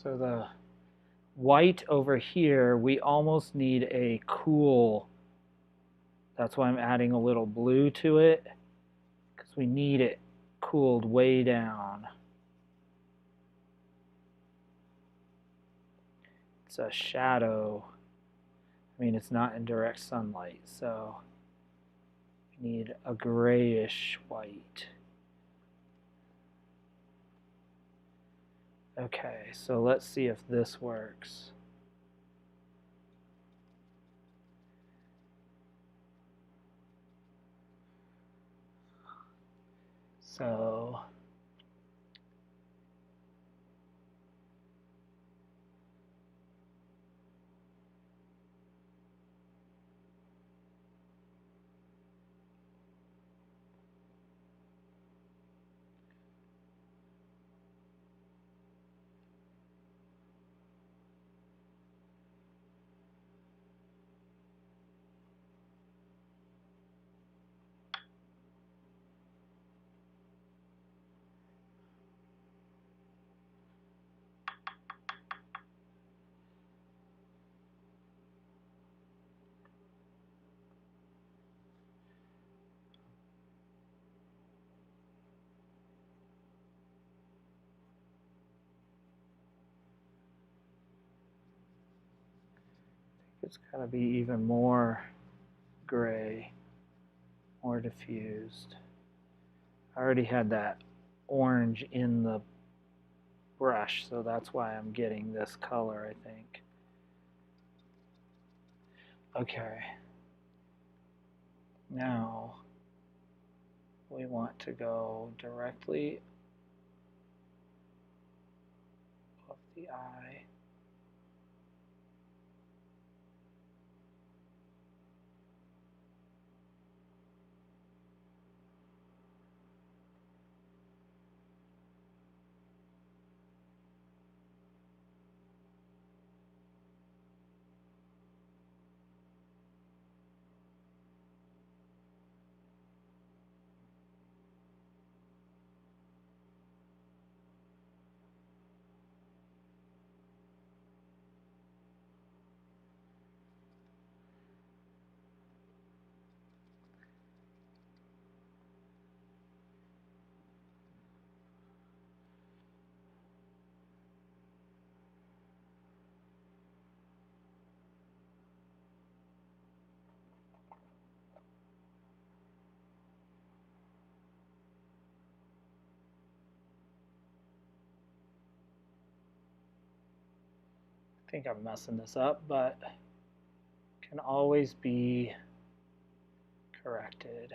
So the white over here, we almost need a cool, that's why I'm adding a little blue to it, because we need it cooled way down. It's a shadow. I mean, it's not in direct sunlight, so we need a grayish white. Okay, so let's see if this works. So it's got to be even more gray, more diffused. I already had that orange in the brush, so that's why I'm getting this color, I think. Okay. Now We want to go directly above the eye. I think I'm messing this up, but can always be corrected.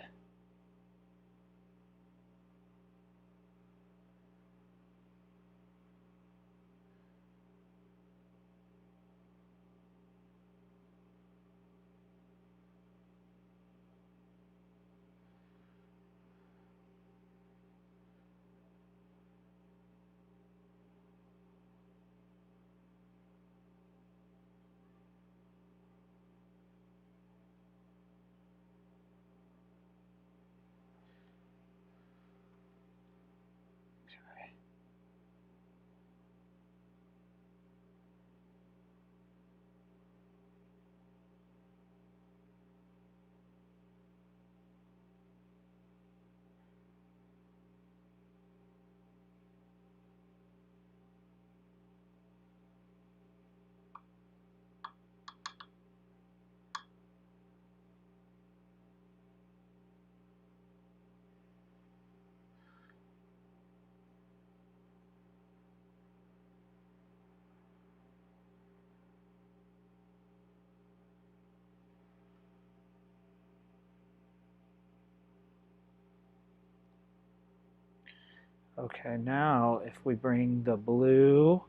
Okay, now if we bring the blue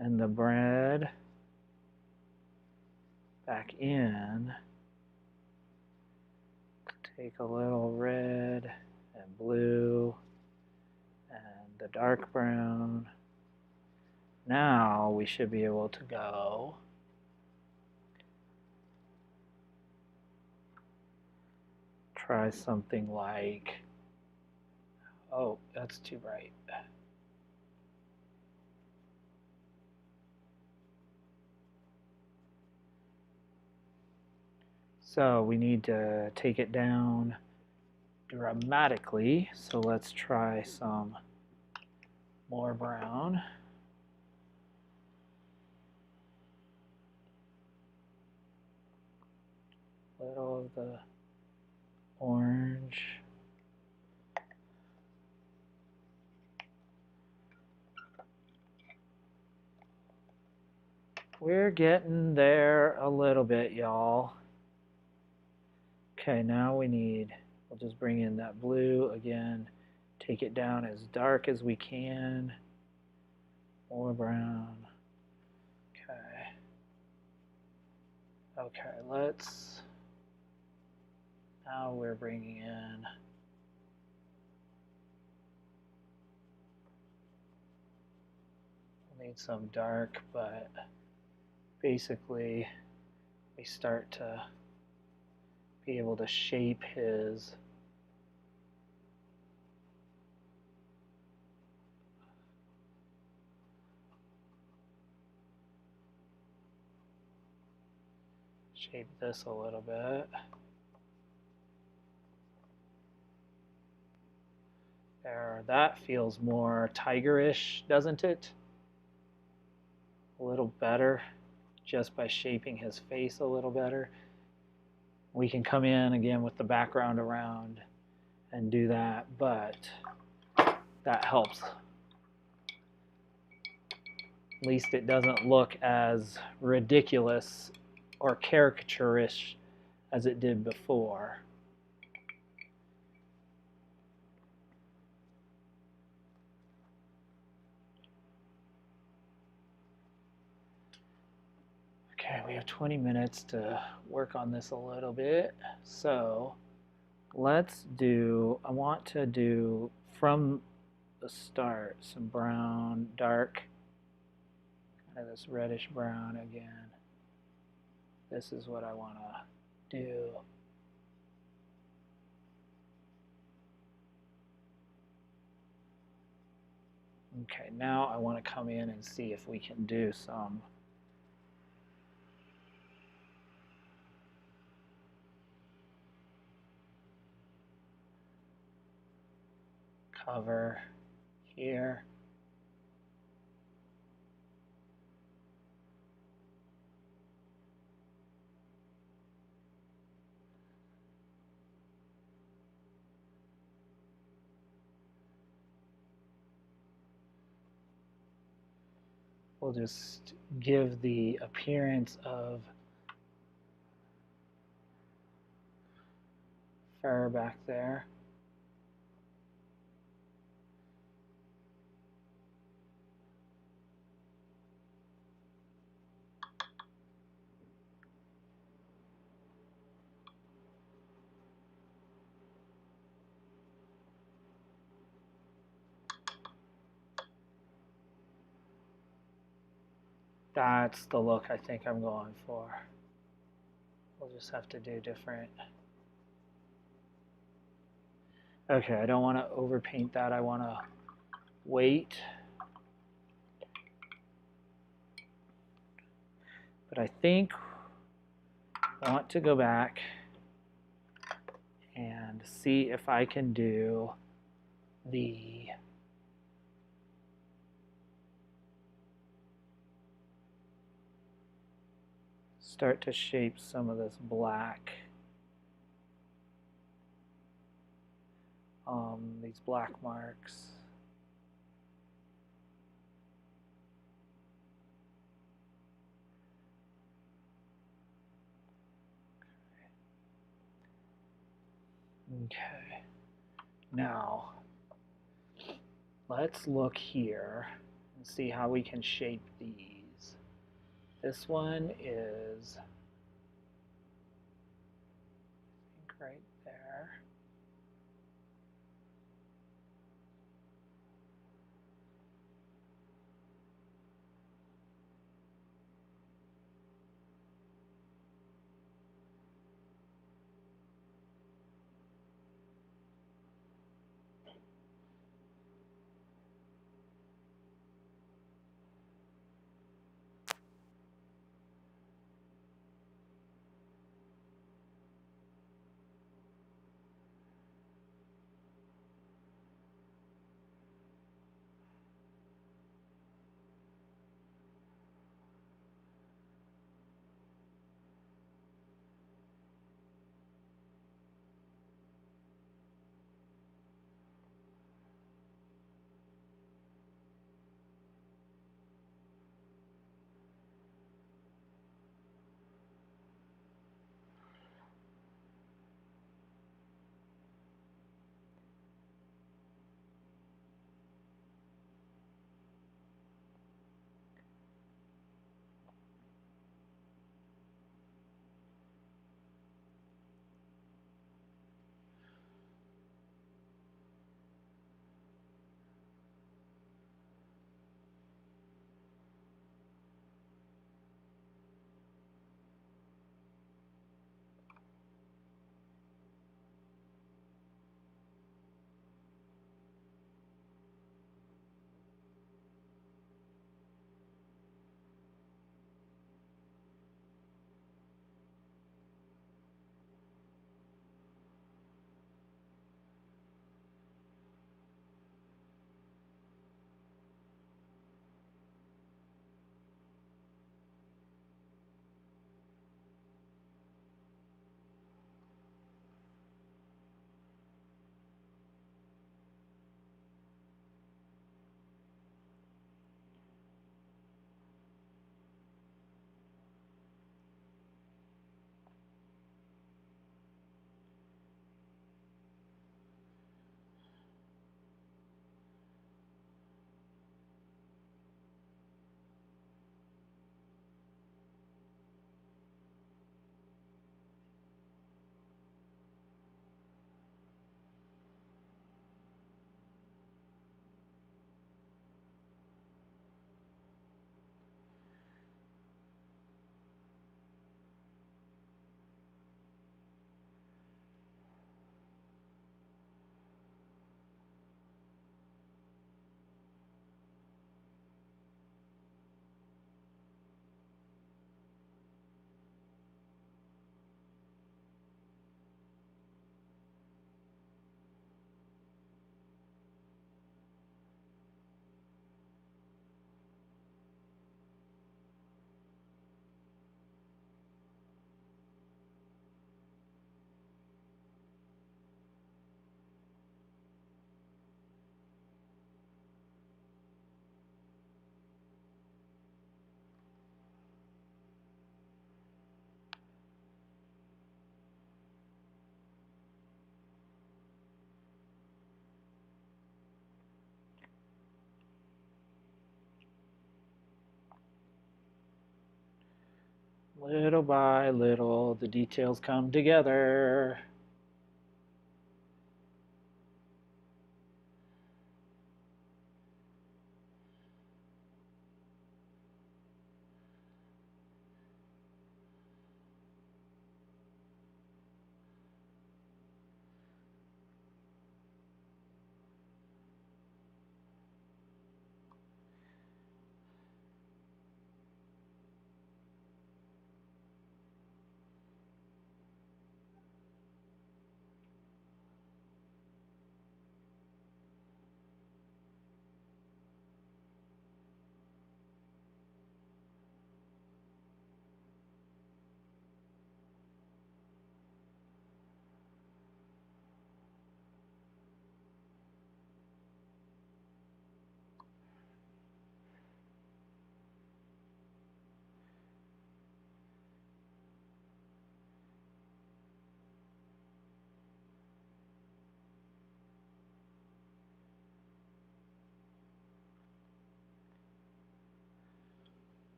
and the red back in, take a little red and blue and the dark brown. Now we should be able to go try something like, oh, that's too bright. So we need to take it down dramatically. So let's try some more brown. Little of the orange. We're getting there a little bit, y'all. Okay, now we need, we'll just bring in that blue again, take it down as dark as we can. More brown. Okay. Okay, let's, now we're bringing in we'll need some dark, but basically we start to be able to shape his shape this a little bit. There, that feels more tigerish, doesn't it? A little better just by shaping his face a little better. We can come in again with the background around and do that, but that helps. At least it doesn't look as ridiculous or caricaturish as it did before. Okay, we have 20 minutes to work on this a little bit. So let's do, I want to do from the start some brown, dark, kind of this reddish brown again. This is what I want to do. Okay, now I want to come in and see if we can do some cover here. We'll just give the appearance of fur back there. That's the look I think I'm going for. We'll just have to do different. Okay, I don't want to overpaint that. I want to wait. But I think I want to go back and see if I can do the start to shape some of this black, these black marks. Okay, now let's look here and see how we can shape these. This one is, I think, right there. Little by little, the details come together.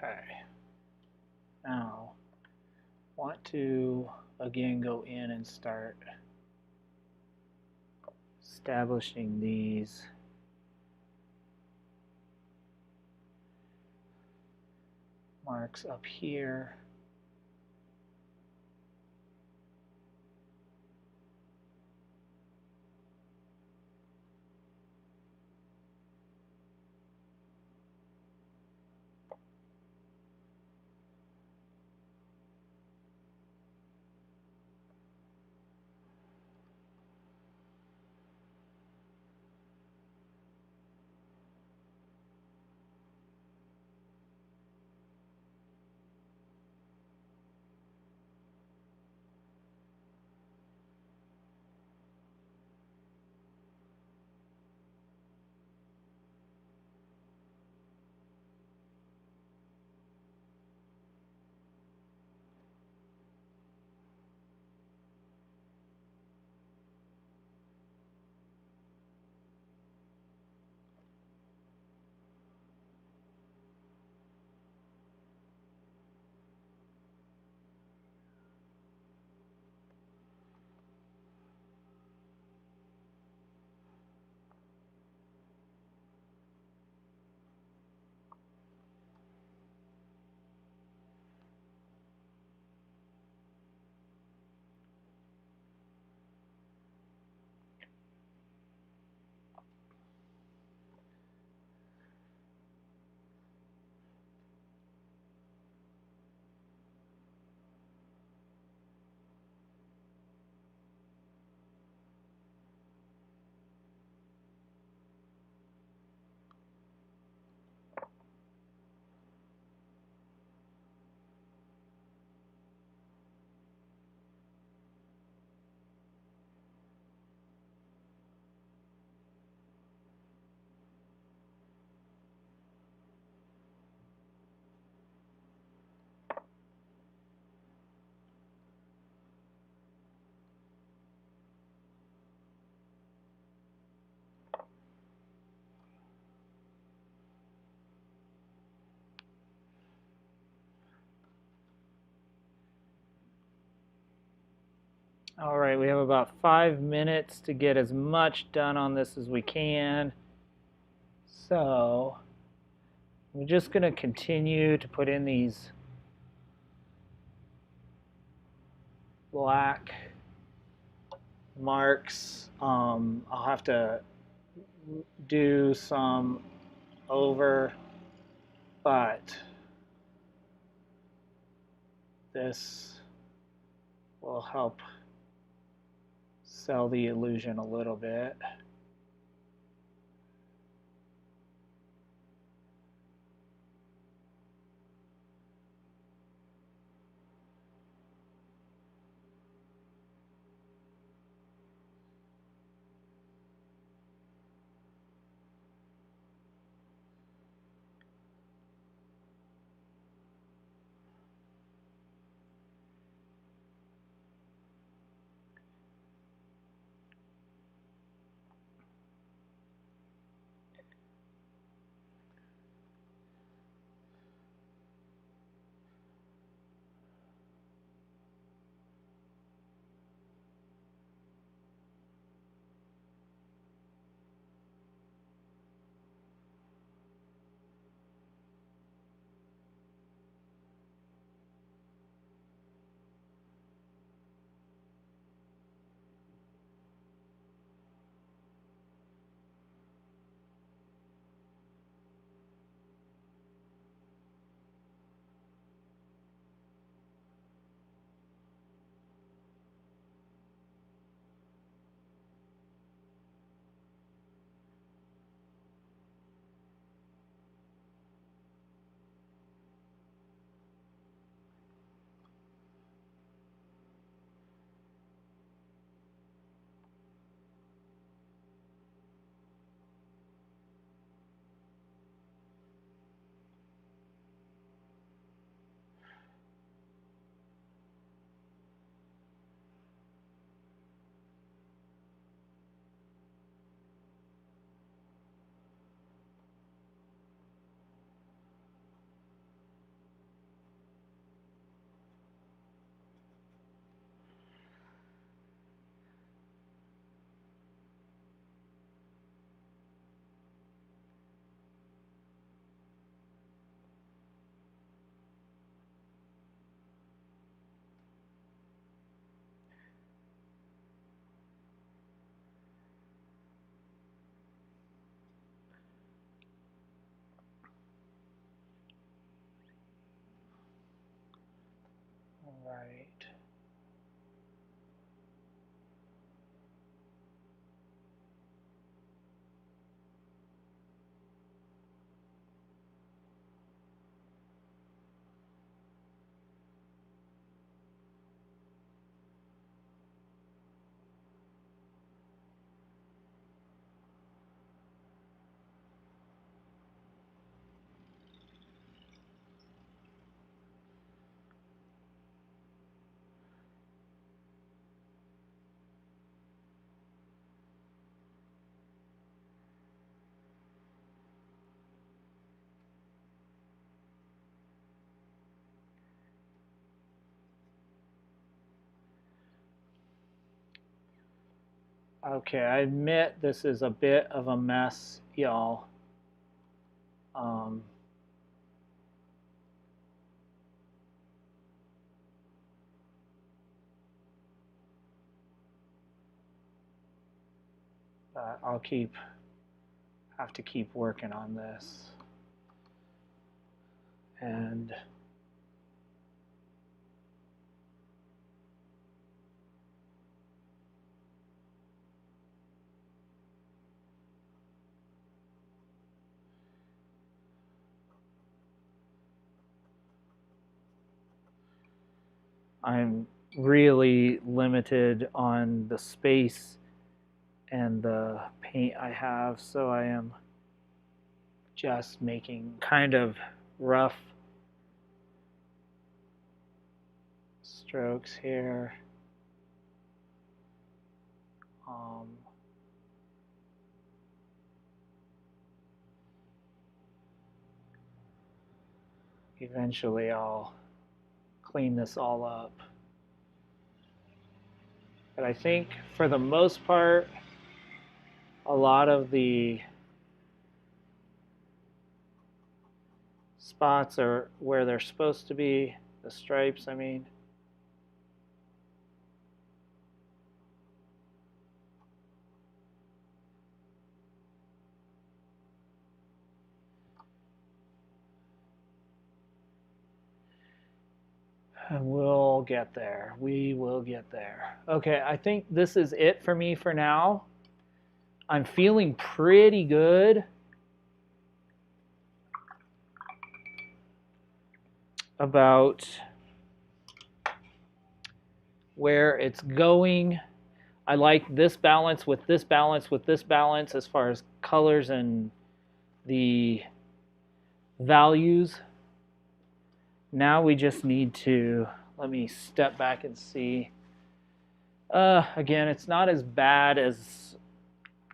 Okay. Now, want to again go in and start establishing these marks up here. All right, we have about 5 minutes to get as much done on this as we can. So we're just going to continue to put in these black marks. I'll have to do some over, but this will help sell the illusion a little bit. All right. Okay, I admit this is a bit of a mess, y'all. Um, but I'll have to keep working on this. And I'm really limited on the space and the paint I have, so I am just making kind of rough strokes here. Eventually I'll clean this all up. But I think for the most part, a lot of the spots are where they're supposed to be, the stripes, I mean. And we'll get there. We will get there. Okay, I think this is it for me for now. I'm feeling pretty good about where it's going. I like this balance with this balance with this balance as far as colors and the values. Now we just need to, let me step back and see. Again, it's not as bad as,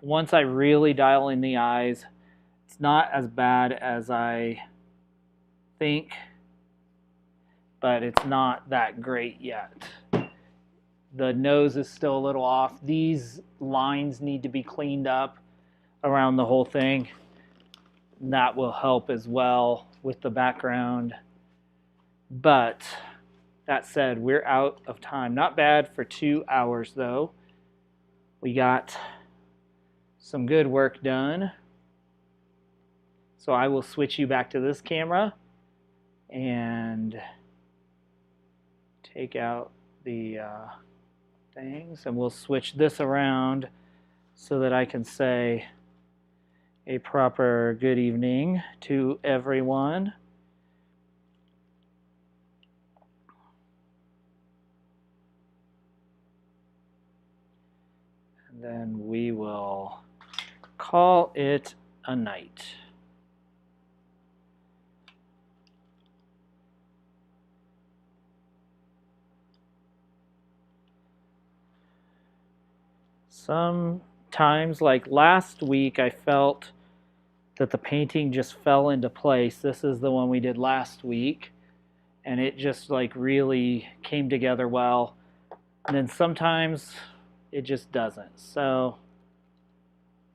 once I really dial in the eyes, it's not as bad as I think, but it's not that great yet. The nose is still a little off. These lines need to be cleaned up around the whole thing. That will help as well with the background. But that said, we're out of time. Not bad for 2 hours though. We got some good work done. So I will switch you back to this camera and take out the things, and we'll switch this around so that I can say a proper good evening to everyone. And then we will call it a night. Sometimes, like last week, I felt that the painting just fell into place. This is the one we did last week, and it just like really came together well. And then sometimes it just doesn't. So,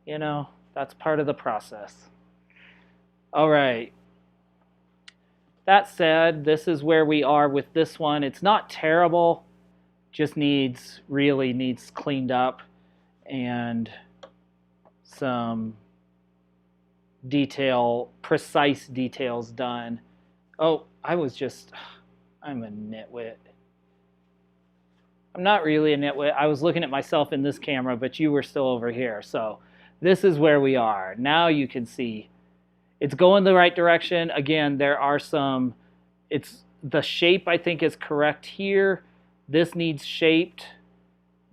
you know, that's part of the process. All right. That said, this is where we are with this one. It's not terrible, just really needs cleaned up and some precise details done. Oh, I'm a nitwit. I'm not really a nitwit. I was looking at myself in this camera, but you were still over here. So this is where we are. Now you can see it's going the right direction. Again, there are the shape I think is correct here. This needs shaped.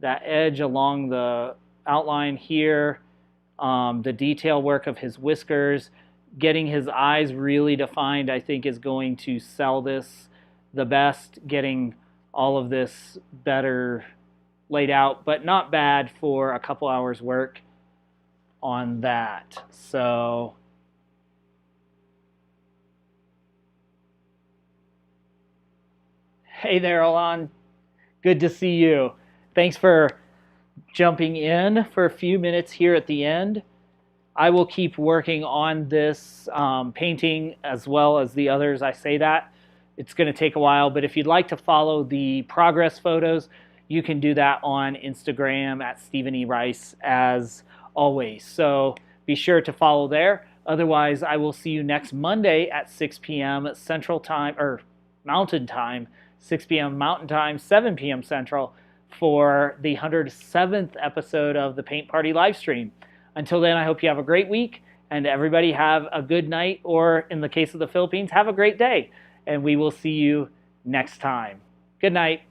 That edge along the outline here, the detail work of his whiskers, getting his eyes really defined, I think is going to sell this the best, getting all of this better laid out, but not bad for a couple hours work on that. So hey there, Alon. Good to see you. Thanks for jumping in for a few minutes here at the end. I will keep working on this painting as well as the others. I say that. It's going to take a while, but if you'd like to follow the progress photos, you can do that on Instagram at Stephen E. Rice as always. So be sure to follow there. Otherwise, I will see you next Monday at 6 p.m. Central Time, or Mountain Time, 6 p.m. Mountain Time, 7 p.m. Central, for the 107th episode of the Paint Party Livestream. Until then, I hope you have a great week, and everybody have a good night, or in the case of the Philippines, have a great day. And we will see you next time. Good night.